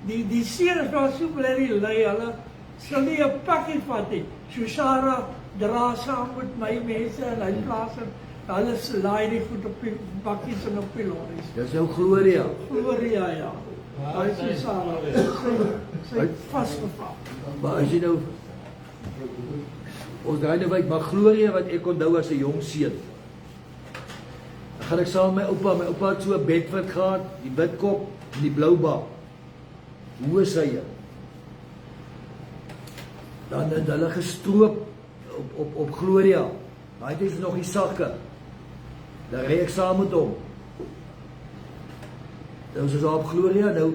die seers was so bly lei, hulle sal nie 'n pakkie vat nie. Susara dra saam met my mense en hy plaas hulle laai die goed op die bakkies en op die lorries. Dis nou Gloria. Gloria, ja. Hy is Susara. Sy het vasgevang. Maar as jy nou ons draai nou uit, maar Gloria wat ek onthou as 'n jong seun. Dan gaan ek saam met my oupa het so 'n bedwit gehad, die witkop en die blou bak. Hoe is hy? Dan het hulle gestroop op Gloria. Daai tyd is nog die sakke. Dan ry ek saam met hom. Nou is ons op Gloria nou.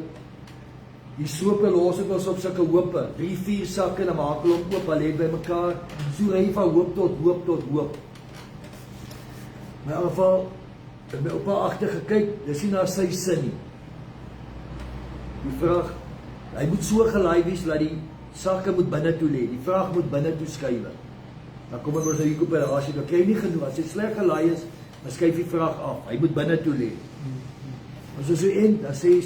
Die sope los het ons op sulke hoope, 3-4 sakke, dan maak hulle hom oop, hulle lê bymekaar. So ry van hoop tot hoop tot hoop. Maar in ieder geval het my oupa agter gekyk, dis nie na sy sin nie. Die vraag, hy moet so gelaai wees dat die sakke moet binne toe lê, die vraag moet binne toe skuif. Dan kom ons nou hier op by die rasie, dan kry jy nie genoeg, as hy sleg gelaai is, dan skuif die vraag af, hy moet binne toe lê. As ons so een, dan sê hy,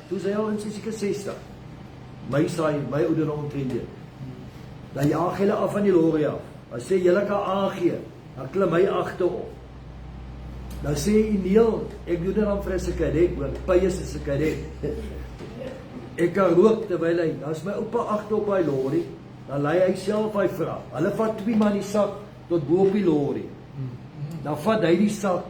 toe sy al in sy seker 60, my ouderdom omtrent dit. Dan jaag hulle af van die lorry af, dan sê julle kan aangee, dan klim hy agterop. Dan sê Eniel, ek doen dit dan vir 'n kadet, hoor, Pius is 'n kadet. Ek kan rook terwyl hy, dan is my oupa agter op hy lorry, dan lei hy self hy vra. Hulle vat 2 man die sak tot bo op die lorry. Dan vat hy die sak,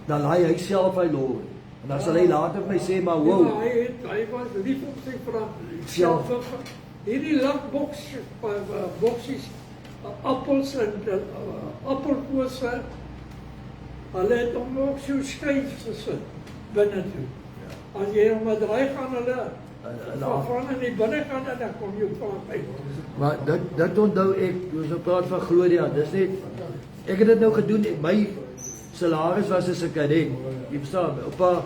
dan laai hy self hy lorry. En dan sal hy later vir my sê, maar wow. Ja, hy was lief op sy vrou. Self. Hierdie boksies, appels en appelkose, hulle het hom ook so skyf gesit binne toe. As jy hom draai gaan hulle van in die binnekant en dan kom jy van uit. Maar dit onthou ek, ons nou praat van Gloria, dis net, ek het dit nou gedoen, my salaris was as 'n kadet, jy verstaan, oupa,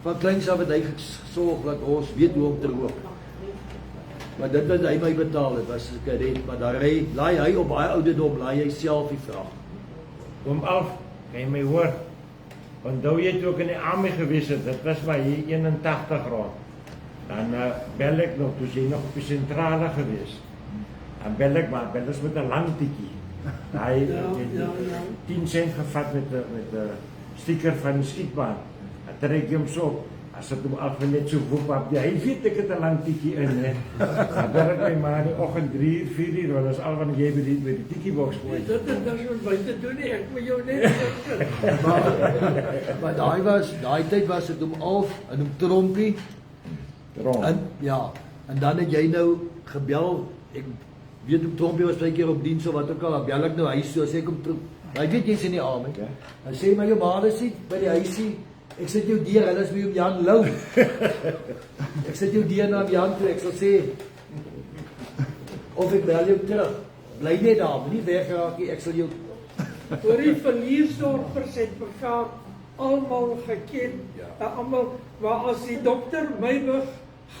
van kleins af het hy gesorg dat ons weet hoe om te rook. Maar dit wat hy my betaal het, was 'n kadet, maar daar laai hy op baie ouderdom, laai hy self die vraag. Oom Alf, kan jy my hoor? Onthou jy toe ek in die army gewees het, dit was maar hier 81 rond. Dan bel ek nog, toe jy nog op die sentrale gewees. Dan bel ek maar, bel ons met 'n lang tikkie. Hy het 10 cent gevat met 'n sticker van die skietbaan. Dan trek jy hom so op. As dit hom af net so woep op, hy weet ek het 'n lang tikkie in, hè. Dan bel ek my maar in die oggend 3, 4 uur, want as al van jy by die tikkieboks gooi. Dit is nou so by te doen nie, ek moet jou net Maar daai tyd was dit om Alf en om Trompie. En ja, en dan het jy nou gebel, ek weet om Trompie was baie keer op diens of wat ook al, dan bel ek nou huis toe, sê ek om Trompie, hy weet jy's in die army, dan sê my jou maale sit by die huisie, ek sit jou deur, hulle is by Jan Lou, ek sit jou deur na Jan toe, ek sal sê, of ek bel jou terug, bly net daar, nie weggeraak nie, ek sal jou, Oor die verliesdorpers het mekaar almal geken, almal, maar as die dokter my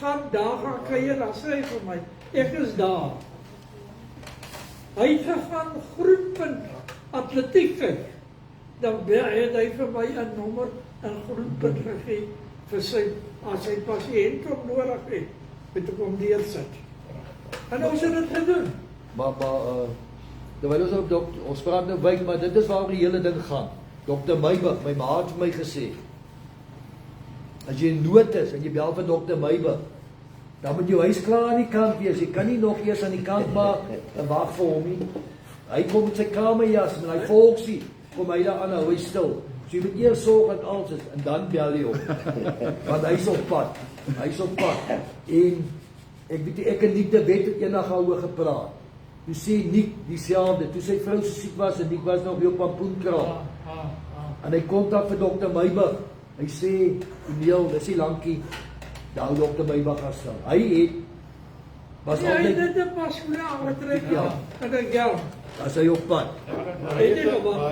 gaan daar gaan kuier, dan sê hy vir my, ek is daar. Hy het gegaan Groenpunt atletiek kyk, dan het hy vir my 'n nommer in Groenpunt gegee, vir sy, as sy pasiënt om nodig het, met hom deursit. En ons het dit gedoen. maar, terwyl ons op dokter, ons praat nou wyd, maar dit is waar die hele ding gaan. Dokter Meybach, my ma het vir my gesê, As jy in nood is en jy bel vir dokter Meiber, dan moet jou huis klaar aan die kant wees. Jy kan nie nog eers aan die kant maak en wag vir hom nie. Hy kom met sy kamerjas en hy volksie, kom hy daar aan, hou hy stil. So jy moet eers sorg dat alles is en dan bel jy hom. Want hy's op pad. Hy's op pad. En ek weet ek en Niek de Wet het eendag daaroor gepraat. Toe sê Niek dieselfde, toe sy vrou so siek was en Niek was nog weer op Pampoenkraal. En hy kontak vir dokter Meiber. Hy sê, Neel, dis nie lankie, daar dokter Meiber gaan staan. Hy het, was Ja, altyd, dit is pas goed aangetrek, Ja. en ek geld. as hy op pad. Maar hy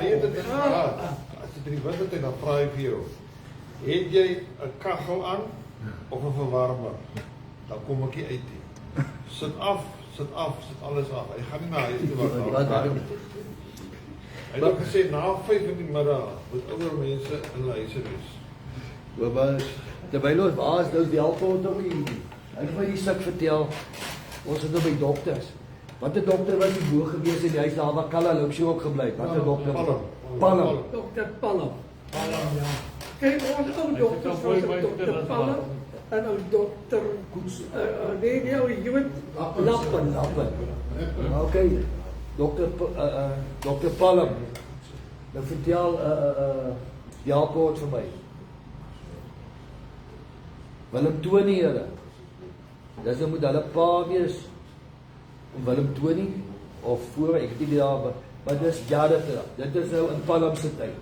het dit gehad. As jy drie wind het en dan vra hy vir jou, het jy 'n kaggel aan of 'n verwarmer? Dan kom ek nie uit nie. Sit alles af. Hy gaan nie na huis toe Wat wat. dan? Hy het ook gesê na 5 in die middag moet ouer mense in hulle huise wees. Maar terwyl ons was, nou die help ons ook nie. Hy het my die suk vertel, ons het nou by dokters. Wat 'n dokter was die bo gewees in die huis daar waar Kalla Loopshow ook gebly het. Wat 'n dokter? Palm. Dokter Palm. Ja. Kijk, ons ou dokters was dokter Palm en ou dokter Koets. nee, ou Jood Lappen. Okay. Dokter Palm. Nou vertel ja kort vir my. Willem Tony hulle. Dis nou moet hulle pa wees. Willem Tony of voor ek weet nie daar maar dis jare terug. Dit is nou in Palm se tyd.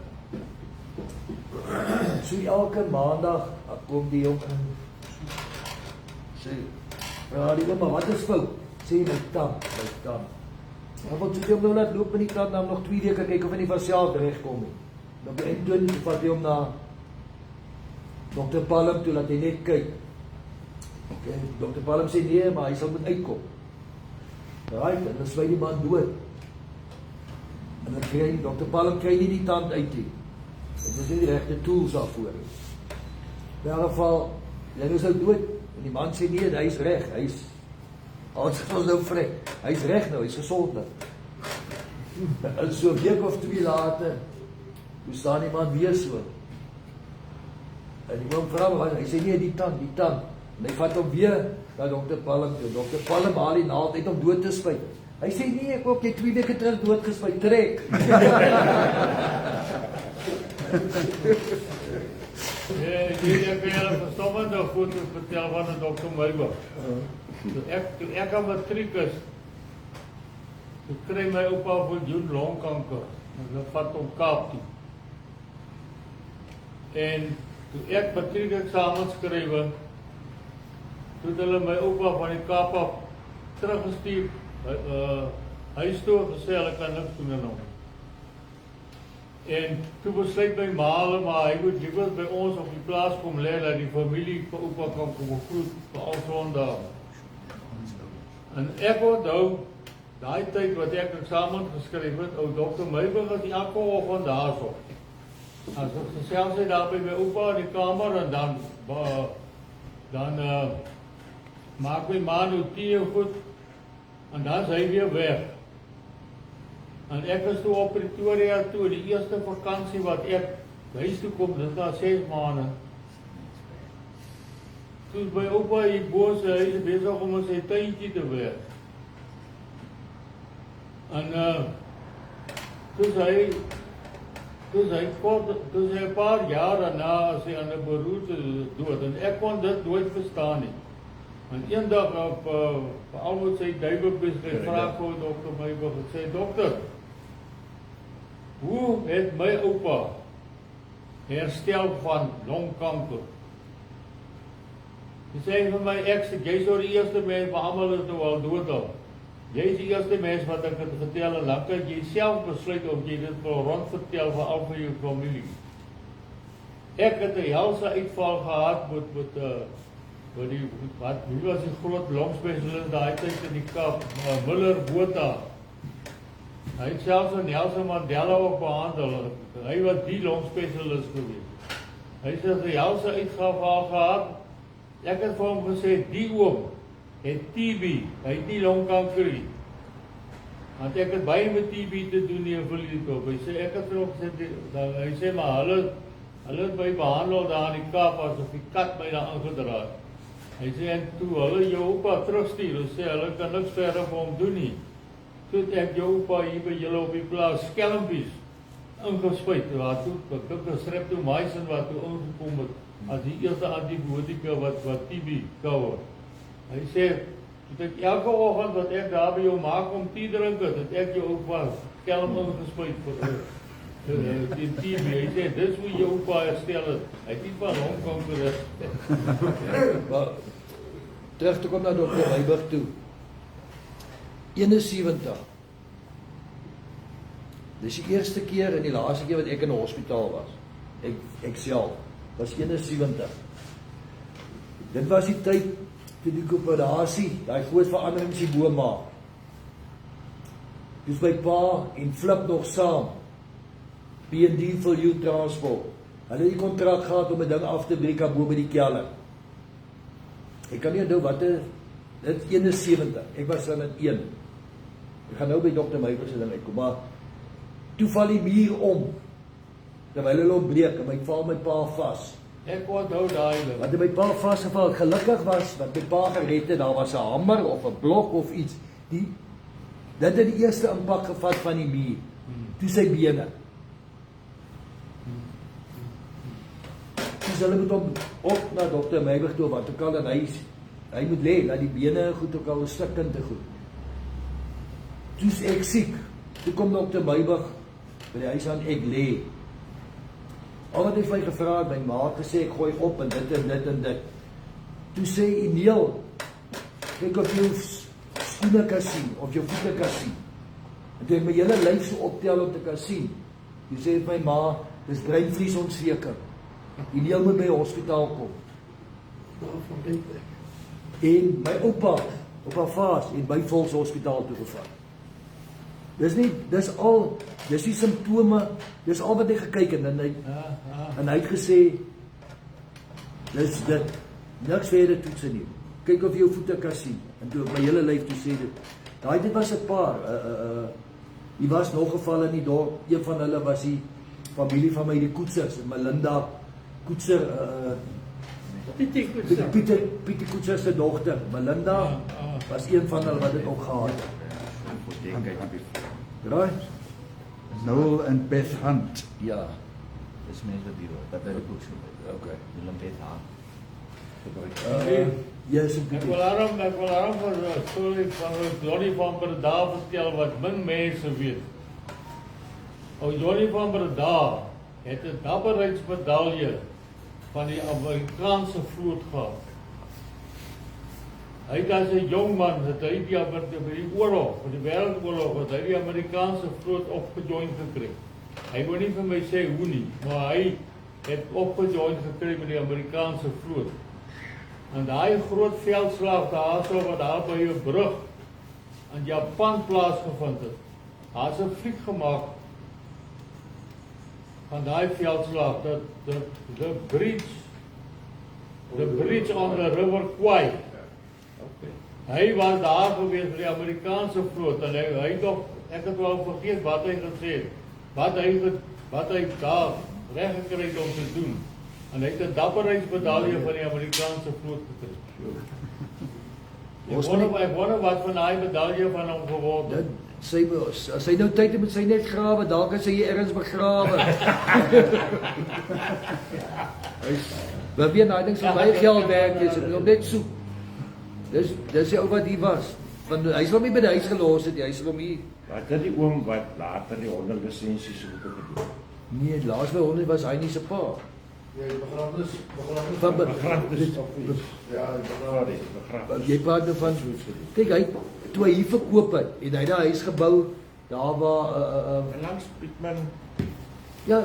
So elke maandag kom die jong in. Sê, ja, die ouma, wat is fout? Sê my tand. Maar wat sê jy nou laat loop met die tand nou nog 2 weke kyk of hy nie van self regkom nie. Dan by Anton vat hy hom na Dr. Palm toe laat hy net kyk. Okay, Dr. Palm sê nee, maar hy sal moet uitkom. Right, en dan swy die man dood. En dan kry Dr. Palm kry nie die tand uit nie. Dit is nie die regte tools daarvoor nie. In elk geval, hy is nou dood. En die man sê nee, hy is reg. Hy is ons nou vrek. Hy is reg nou, hy is gesond nou. En so 'n week of 2 later, toe staan die man weer so. En die man vra hom, hy sê nee, die tand. En hy vat hom weer na Dr. Palm toe. Dr. Palm haal die naald uit om dood te spuit. Hy sê nee, ek ook jy 2 weke terug doodgespuit, trek. Ek kan julle verstommende goed vertel van 'n dokter Meiber. Toe ek aan matriek is, toe kry my oupa vir Joen longkanker. Hulle vat hom Kaap toe. En toe ek matriek eksamen skryf, toe het hulle my oupa van die Kaap af teruggestuur. Huis toe gesê hulle kan niks doen aan hom. En toe besluit my ma, maar hy moet liewer by ons op die plaas kom lê dat die familie vir oupa kan kom groet vir al Sondag. En ek onthou daai tyd wat ek eksamen geskryf het, ou dokter Meiber was elke oggend daarso. As ek gesels het daar by my oupa in die kamer en dan maak my ma nou tee goed en dan is hy weer weg. En ek is toe op Pretoria toe, die eerste vakansie wat ek huis toe kom, dit na 6 maande. Toe by oupa hier bo sy huis besig om in sy tuintjie te werk. En toe sy 'n paar jaar daarna as hy aan 'n beroerte dood en ek kon dit nooit verstaan nie. En eendag op almoes sy duiwebesig vra vir dokter Meiber gesê, dokter, hoe het my oupa herstel van longkanker? Hy sê vir my, jy sou die eerste mens, maar almal is nou al dood al. Jy is die eerste mens wat ek het vertel en dan kan jy self besluit of jy dit wil rondvertel vir al van jou familie. Ek het 'n helse uitval gehad met wie was die groot longspesialis daai tyd in die Kaap, Miller Botha. Hy het selfs in Nelson Mandela ook behandel. Hy was die longspesialis gewees. Hy het 'n helse uitval gehad. Ek het vir hom gesê, die oom het TB, hy het nie longkanker nie. Want ek het baie met TB te doen nie in verlede. Hy sê, ek het vir hom gesê, hy sê, maar hulle Hulle het my behandel daar in die Kaap asof die kat my daar ingedra het. Hy sê, en toe hulle jou oupa terugstuur, hulle sê, hulle kan niks verder vir hom doen nie. Toe het ek jou oupa hier by julle op die plaas skelmpies ingespuit, waartoe, ek streptomycin wat toe ingekom het, as die eerste antibiotika wat TB cover. Hy sê, toe ek elke oggend wat ek daar by jou maak om tee drink het ek jou oupa skelm ingespuit vir die TB. Hy sê, dis hoe jou oupa herstel het. Hy het nie van hom kom gerust. Maar terug te kom na Dr. Meiburg toe. 71. Dis die eerste keer en die laaste keer wat ek in 'n hospitaal was. Ek self was 71. Dit was die tyd toe die koöperasie, daai groot veranderings die boom maak. Dis my pa en Flip nog saam. B&D for you transport. Hulle het die kontrak gehad om 'n ding af te breek bo by die kelder. Ek kan nie onthou watter, dit 71. Ek was dan in 1. Ek gaan nou by Dr. Meiburg se ding uitkom, maar toe val die muur om. Terwyl hulle hom breek en my val my pa vas. Ek onthou daai ding. Wat my pa vasgeval, gelukkig was wat my pa gered het, daar was 'n hamer of 'n blok of iets. Dit het die eerste impak gevat van die muur. Toe sy bene. Toe hulle moet hom op na Dr. Meiburg toe, want ook al en hy moet lê, dat die bene goed ook al stikkend te goed. Toe's ek siek. Toe kom Dr. Meiburg by die huis aan, ek lê. Al wat hy vir my gevra het, my ma het gesê, ek gooi op en dit en dit en dit. Toe sê Eniel, kyk of jou skoene kan sien, of jou voete kan sien. En toe ek my hele lyf so optel om te kan sien. Toe sê my ma, dis breinvlies ontsteking. Eniel moet by die hospitaal kom. En my oupa, op haar vaas, en by Volks Hospitaal toegevat. Dis die simptome, dis al wat hy gekyk het, en hy het gesê, dis dit, niks verder toetse nie, kyk of jy jou voete kan sien, en toe op my hele lyf toe sê dit, dit was 'n paar, die was nog geval in die dorp, een van hulle was die familie van my, die Koetsers, Melinda Koetser, Pieter Koetser se dogter, Melinda, was een van hulle wat dit ook gehad het. Right? Noel en Beth Hunt. Ja. Dis mense wat hier dat hulle ook so. Okay. Hulle Beth Hunt. Yes, Ek wil daarom vir 'n storie van Johnny van Breda vertel wat min mense weet. Johnny van Breda het 'n dapperheidsmedalje van die Amerikaanse vloot gehad. Hy het as 'n jong man, by die oorlog, by die wêreldoorlog, het hy die Amerikaanse vloot opgejoin gekry. Hy wou nie vir my sê hoe nie, maar hy het opgejoin gekry met die Amerikaanse vloot. En daai groot veldslag daarso wat daar by 'n brug in Japan plaasgevind het. Daar's 'n fliek gemaak van daai veldslag, the bridge on the River Kwai. Hy was daar gewees vir die Amerikaanse vloot en hy toch, ek het wel vergeet wat hy gesê het, wat hy daar reg gekry het om te doen. En hy het 'n dapperheidsmedalje van die Amerikaanse vloot gekry. Ek wonder wat van daai medalje van hom geword het. As hy nou tyd het met sy net grawe, dalk is hy ergens begrawe. Maar weer daai ding so baie geld werk, jy moet hom net soek. Dis die ou wat hier was. Hy sal hom nie by die huis gelos het, hy sal hom hier. Wat het die oom wat later die hondenlisensies moet gedoen? Nee, laas by honde was hy nie se pa. Ja, die begrafnis. Jy praat nou van, kyk, toe hy hier verkoop het, en hy daai huis gebou, daar waar, Langs Pietman. Ja,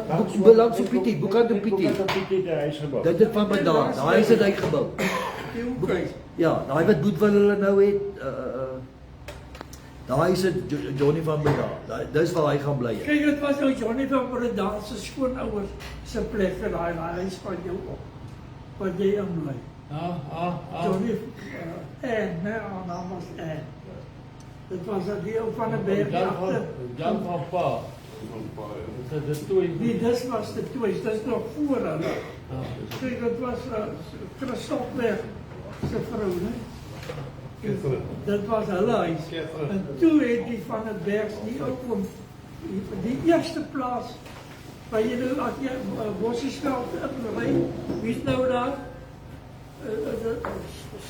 langs op Pietie, Boekant op Pietie. Die huis gebou. Dit het van daar, daai huis het hy gebou. Ja, daai wat Boetwil hulle nou het, daai is dit Johnny van Breda. Dis waar hy gaan bly. Kyk, dit was nou Johnny van Breda se skoonouers se plek vir daai huis van jou op. Wat jy inbly. Johnny en haar naam was Ann. Dit was 'n deel van 'n berg agter. Jan van Pa. Dit is toe. Nee, dis was de tweede, dat is nog voor hulle. Kijk, dat was Christopher se vrou, né? Catherine. Dat was hulle huis. Catherine. En toe het die van het Bergs, die ook om die eerste plaas, waar je nu, als je Bossiesveld ry, wie is nou daar? De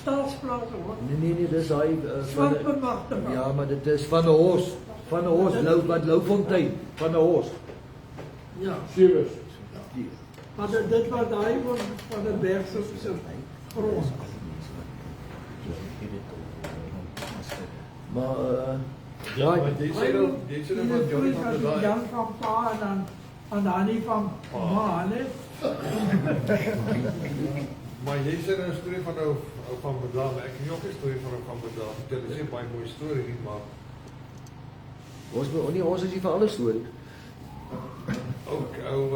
staatsplaats, hoor. Nee, dis daai Swart bemagtiging. ja, maar dit is van 'n hos, Loufontein, van 'n hos. Ja. Serious. Maar dit was daai van de Bergs se grond. Maar Ja, maar jy sê nou van Johnny van der Daai. Jan van Pa en dan Annie van Ma, né? Maar jy sê nou 'n storie van ou van Bedaan, maar ek ken ook 'n storie van ou van Bedaan. Dit is 'n baie mooi storie nie, maar ons is nie vir alles storie. ook ou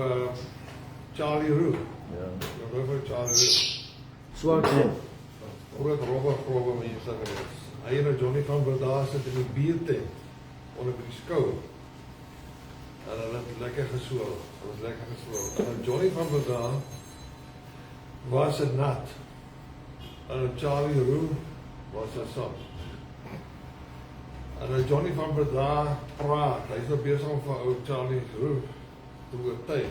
Charlie Roo. Ja. Jy hoor Charlie Roo. Swart man. Groot robbe mense gewees. Hy en Johnny van Bedaan sit in die biertent onder by die skou. En hulle het lekker geswel. En Johnny van Bedaan was 'n nat. En Charlie Roo was 'n sap. En Johnny van Bedaan praat. Hy's nou besig om vir ou Charlie Roo te oortuig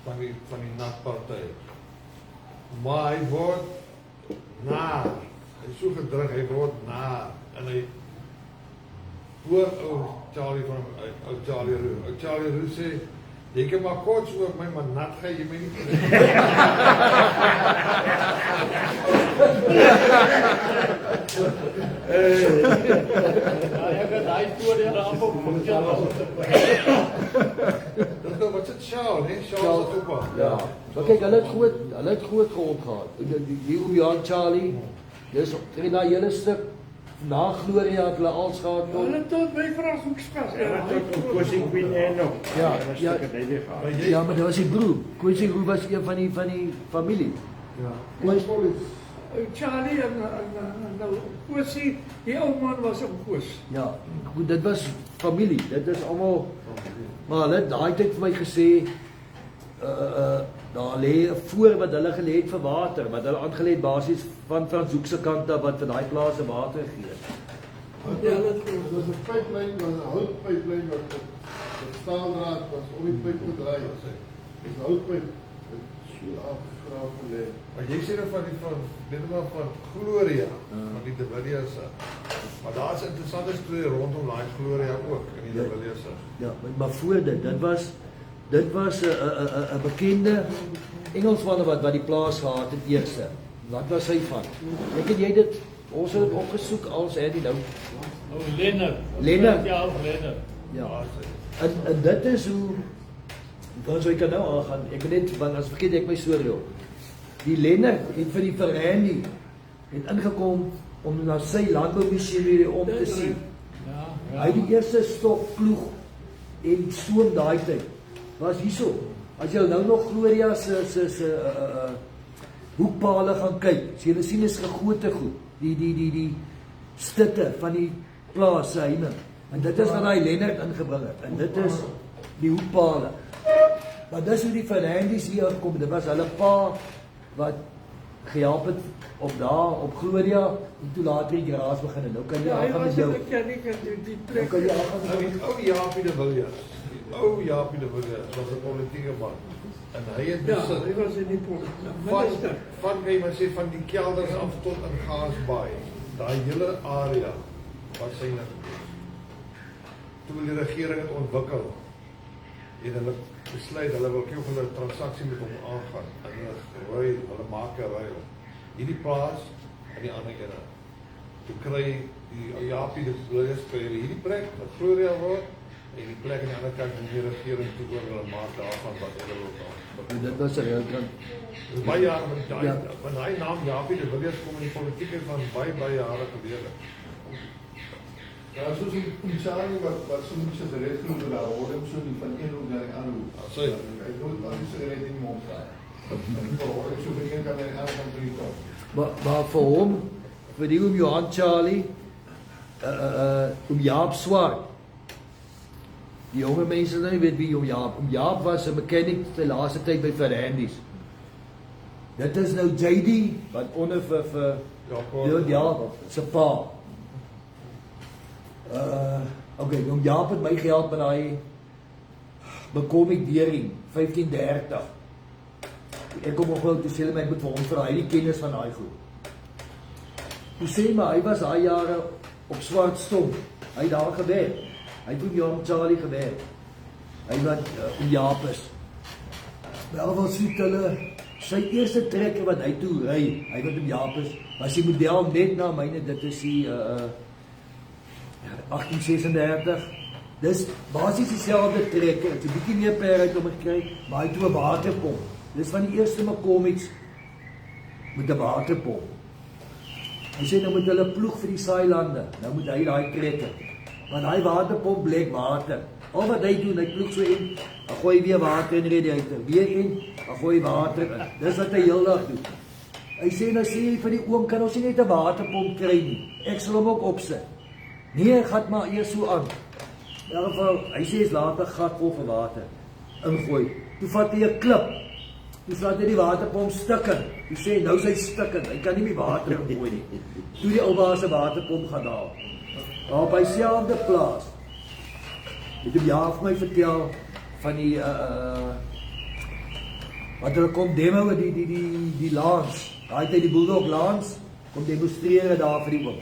van die nat party. Maar hy word naar. Hy is so gedruk, hy word naar. En hy hoor ou Charlie Roo. Ou Charlie Roo sê, jy kan maar kort so op my, maar nat gaan jy my nie kry. Ek het daai storie al afgekom. Dis nou wat dit Shaw, nee, Shaw se oupa. Ja. Maar kyk, hulle het groot grond gehad. Die oom Jan Charlie, dis na hele stuk na Gloria het hulle als gehad tot Hulle tot by Franshoekspes. Tot Quincy Queen en nog. Ja, dat ja. stuk het hy gehad. Maar jy ja, maar dit was die broer. Quincy Roo was een van die familie. Charlie en nou Kosie, die ou man was om Koos. Ja, goed, dit was familie. Dit is almal maar hulle het daai tyd vir my gesê daar lê 'n voor wat hulle gelê het vir water, wat hulle aangelê het basies van Franshoek se kant af wat vir daai plase water gee. Ja, dat was een pijplijn, was een houtpijplijn wat het staaldraad was om die pijp te draaien. Dus een houtpijp, het afgegraven gelegen. Maar jy sê nou van Gloria, van die De Villiers. Maar daar is 'n interessante storie rondom daai Gloria ook in die De Villiers. Ja, maar voor dit was 'n bekende Engelsman wat die plaas gehad het eerste. Wat was hy van? Ek het jy dit ons het opgesoek als Eddie nou. Lennard. Ja, Lennard. Ja. En dit is hoe dan sou ek kan nou aangaan. Ek het net want as vergeet ek my storie op. Die Lennard het vir die Ferrandi het ingekom om na sy landboumasjinerie om te sien. Ja. Hy het die eerste stok ploeg en stoom daai tyd. Was hierso. As jy nou nog Gloria se hoekpale gaan kyk, as jy sien is gegote goed. Die stitte van die plaas se heining. En dit is wat daai Lennard ingebring het. En dit is die hoekpale. Maar dis hoe die Fernandes hier gekom. Dit was hulle pa wat gehelp het op Gloria en toe later die garage begin en nou kan jy Ja, hy aangaan was met jou. een mechanic en die Nou plek. kan jy aangaan met Nou jou. die ou Jaapie De Villiers. Die ou Jaapie De Villiers was 'n politieke man. En hy het Ja, besit hy was in die politiek. van Minister. kan jy sê van die kelders af tot in Gaasbaai. Daai hele area was syne. Toe die regering het ontwikkel en hulle besluit hulle wil kyk of hulle 'n transaksie met hom aangaan. En hulle maak 'n ruil. Hierdie plaas en die ander ene. Toe kry die ou Jaapie De Villiers hierdie plek wat Gloria word en die plek aan die ander kant van die regering toe oor hulle maak daarvan wat hulle wil doen. En dit was 'n reëlkant. Dis baie jare met daai Ja. van daai naam Jaapie De Villiers kom in die politiek van baie jare gelede. Ja, soos die saling wat soms sigaret genoem word, daar hoor hem so die van een hoek na die ander hoek. So ja. Hy nooit al die sigaret in die mond draai. En dan hoor ek so van een kant na die ander kant van die kop. Maar vir hom, vir die oom Johan Charlie, oom Jaap Swart, Die jonge mense nou nie weet wie Oom Jaap. Oom Jaap was 'n mechanic die laaste tyd by Ferrandis. Dit is nou JD wat onder vir ja, se pa. Okay, Oom Jaap het my gehelp met daai bekoming dering 1530. Ek kom nog wel te sê my moet vir hom vir hy die kennis van daai goed. Toe sê maar hy was daai jare op swart stomp. Hy het daar gewerk. Hy het met Jan Charlie gewerk. Hy wat Oom Jaap is. Wel wat sê hulle sy eerste trekker wat hy toe ry, hy wat Oom Jaap is, was die model net na myne, dit is die 1836. Dis basies dieselfde trekker, het 'n bietjie meer per uit om gekry, maar hy het 'n waterpomp. Dis van die eerste McCormick's met 'n waterpomp. Hy sê nou moet hulle ploeg vir die saailande, nou moet hy daai trekker. Want daai waterpomp blek water. Al wat hy doen, hy ploeg so in, dan gooi hy weer water in die radiator, weer in, dan gooi hy water in. Dis wat hy heeldag doen. Hy sê nou sê hy vir die oom, kan ons nie net 'n waterpomp kry nie. Ek sal hom ook opsit. Nee, gat maar eers so aan. In elk geval, hy sê is later gat vol vir water ingooi. Toe vat hy 'n klip. Toe laat hy die waterpomp stikken. Toe sê nou sy stikken. Hy kan nie meer water ingooi nie. Toe die ouma se waterpomp gaan haal. Daar op hy selfde plaas. Het hom ja vir my vertel van die wat hulle kom demo die laans. Daai tyd die Bulldog laans kom demonstreer daar vir die oom.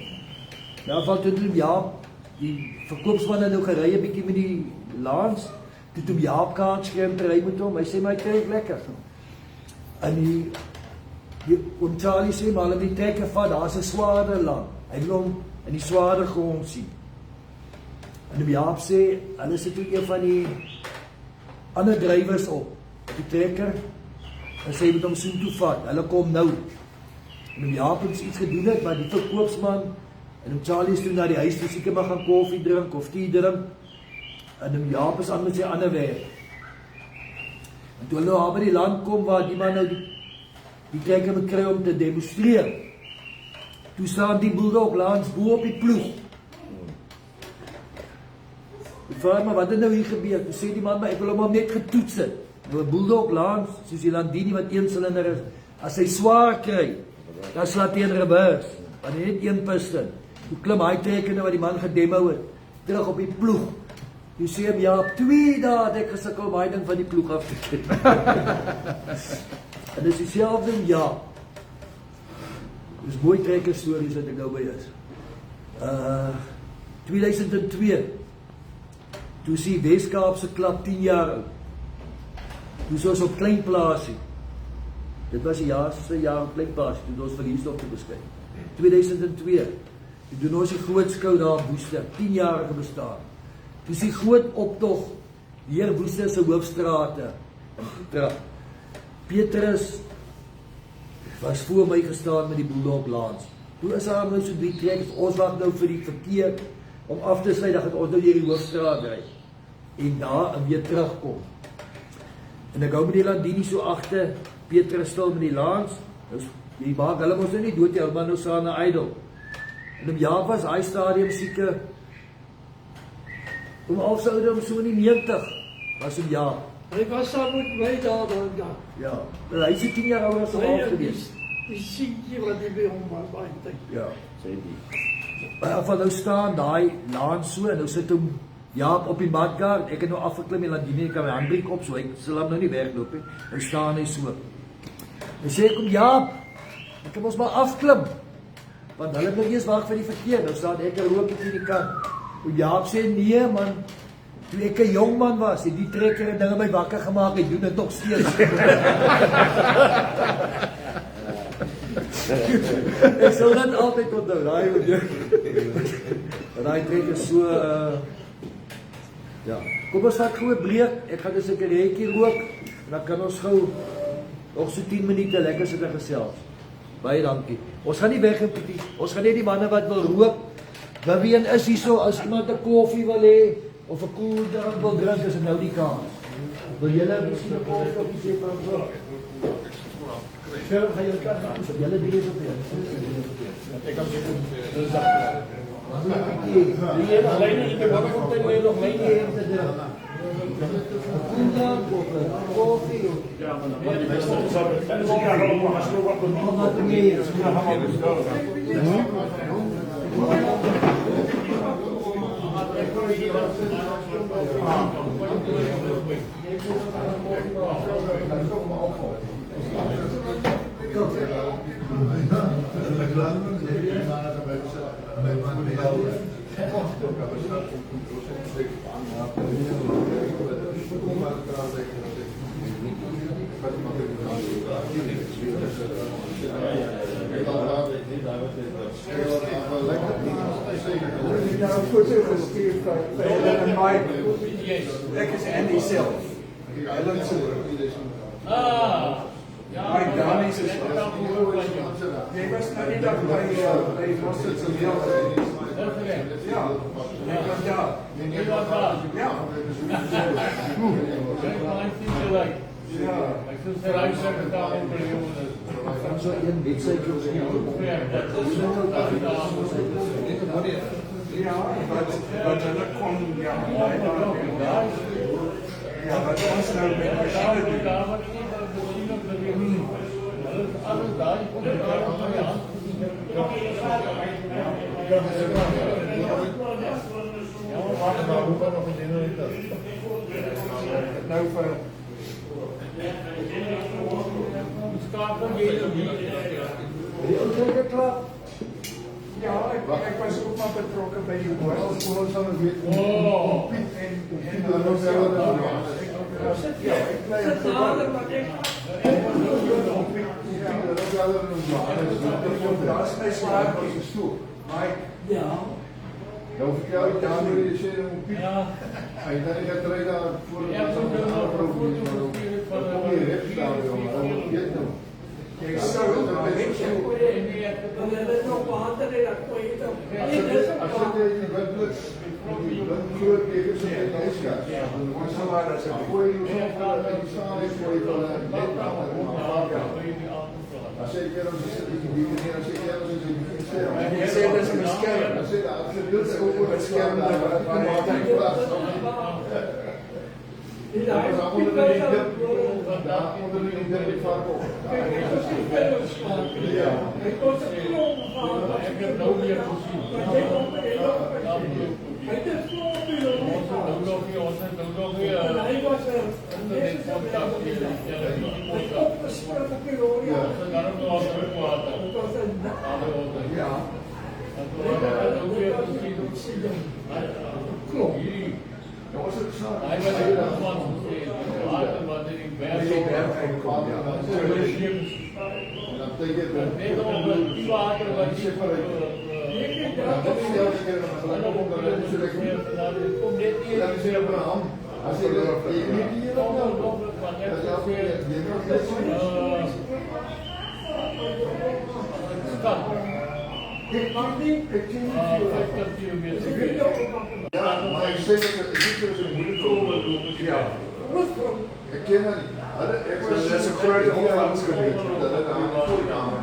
Nou val toe hom ja, die verkoopsman nou gery 'n bietjie met die laans. Toe hom Jaap kaart skerm te ry met hom. Hy sê my trek lekker. En die oom Charlie sê maar hulle die trekker vat, daar's 'n swaarder land. Hy wil hom in die swaarder grond sien. En die Jaap sê, hulle sit ook een van die ander drywers op die trekker, en sê, moet hom soen toe vat, hulle kom nou. En die Jaap het iets gedoen het, maar die verkoopsman, en die Charlie is toe na die huis, toe seker maar gaan koffie drink, of thee drink, en die Jaap is aan met sy ander werk. En toe hulle nou by die land kom, waar die man nou die trekker moet kry om te demonstreer, toe staan die Bulldog langs bo op die ploeg. Ek vraag maar, wat het nou hier gebeur? Toe sê die man, maar ek wil hom net getoets het. Nou 'n Bulldog langs, soos die Landini wat 1 silinder is, as hy swaar kry, dan slaat hy in reverse, want hy net 1 piston. Toe klim hy trekker nou wat die man gedemo het, terug op die ploeg. Toe sê hom, ja, op 2 dae het ek gesukkel om hy ding van die ploeg af te kry. En dis dieselfde ja. Dis mooi trekker stories wat ek nou by is. 2002, toe sê Weskaapse klap 10 jaar oud. Toe soos op klein plaasie. Dit was die jaarste jaar op klein plaasie, toe ons verliesdok te beskryf. 2002, toe doen ons die groot skou daar op Woester, 10-jarige bestaan. Toe sê groot optog, deur Woester se hoofstrate. Petrus was voor my gestaan met die Bulldog laans. Toe is daar nou so 3 trekkers, ons wag nou vir die verkeer om af te sluit, dan gaan ons nou hier die hoofstraat ry en daar en weer terugkom. En ek hou met die Landini so agter, Petrus stil met die laans, nou, die maak hulle mos nou nie dood, die man nou staan na idle. En om jaar was hy stadium seker, om afsoude om so in die 90, was om jaar. Hy was daar met my daar. Ja, hy is 10 jaar ouder as hom gewees. Die sientjie wat hy by hom was baie tyd. Ja, sê die. Van nou staan daai laan so, en nou sit hom Jaap op die badkaart, ek het nou afgeklim en laat die nie kan my handbriek op, so ek sal hom nou nie wegloop nie. Nou staan hy so. En sê ek om Jaap, ek kan ons maar afklim. Want hulle moet eers wag vir die verkeer. Nou staan ek en rook hier die kant. En Jaap sê nee man, toe ek 'n jong man was, het die trekker en dinge my wakker gemaak, ek doen dit nog steeds. Ek sal dit altyd onthou, daai moet jy. Daai trekker so ja, kom ons vat gou 'n breek, ek gaan 'n sigaretjie rook, en dan kan ons gou nog so 10 minute lekker sit en gesels. Baie dankie. Ons gaan nie weg en Pietie, ons gaan net die manne wat wil rook, Vivian is hier so, as iemand 'n koffie wil hê, of 'n koeldrank wil drink, is dit nou die kans. Wil julle miskien 'n koffie of iets hê van rook? Sure, gaan julle kan aan, julle die is op hier. Ek kan sê, Die alleen in de wacht komt er nog mee te Koeldrank of 'n koffie of Ja, maar dan ben ik gewoon maar zo wat doen. wat doen jy hier? Ik heb een foto gestuurd van Ellen en Mike. Ik is Andy zelf. Ellen Ah, ja. Mike Damies is dat wel. Jy was nou nie daar by Mostert se deel. Ja, ek was daar. Jy was daar. Ja. Kijk maar, ik vind het leuk. Ja. Ik vind het leuk dat ik daar ook bij jongen. Van so 'n webwerf of Ja, dat is Ja, wat hulle kon ja, ja, wat ons nou met masjiene doen. Alles daar, je komt er daar aan je hand. Ja, maar wacht maar, hoe kan nog een ding in dat? Nou vir die ouderlike klub. ja, ek was ook maar betrokke by die boord. Ons sal weet Oh. En dan nog wel dat ja, ek bly in Nader wat ek Daar's my swaartjie gestoel. Mike, ja. Nou vertel ik aan jullie je zin om Piet. Ja. Hij dan ik het rijden voor de Ja, ik moet er nog een foto Dan van kom je recht staan, jongen. Dan moet je het doen. jy sou maar weet jy Dan het dit nog water in dat koei dan. Als je die windblits, die windvloer tegen zo'n beetje ijsgas. Dan zal maar als een gooi je zo van de staan is voor je van een net Als je keer als je zit, die keer als je keer als je zit, en jy sê dis 'n beskerming. dan zit er absoluut ook een scherm daar waar het maar in plaats van Ja, dat is allemaal onder die dip, daar onder die dip die vaak op. Ja. Ik was een klomp van. Ik heb het ook weer gezien. Hij is klomp Ook nog weer, ons heeft ook nog weer. En hij was er. Dit podcast hier. Ja, dat is die Hij podcast. opgesproken kilometer. Ja. Dat kan ook nog wel terug laten. Het was een Ja. Dat wordt ook weer gezien. Klopt. Hij was heel erg van later, maar dit ik ben Die berg uitkom, ja. En dan betekent het Net op het water wat je dan heb je elke keer een gelijk op, dan heb je dat je komt dit hier. dan is er op een hand. Als je niet hier op dan dat is elke keer je mag net zien. Ik mag niet. Ik zie niet. Ja, maar ik zeg dat het niet zo moeilijk komen. Ja. Ik ken dat niet. Ik was Dat is een grote opvangsgebied. Dat is een voorkamer.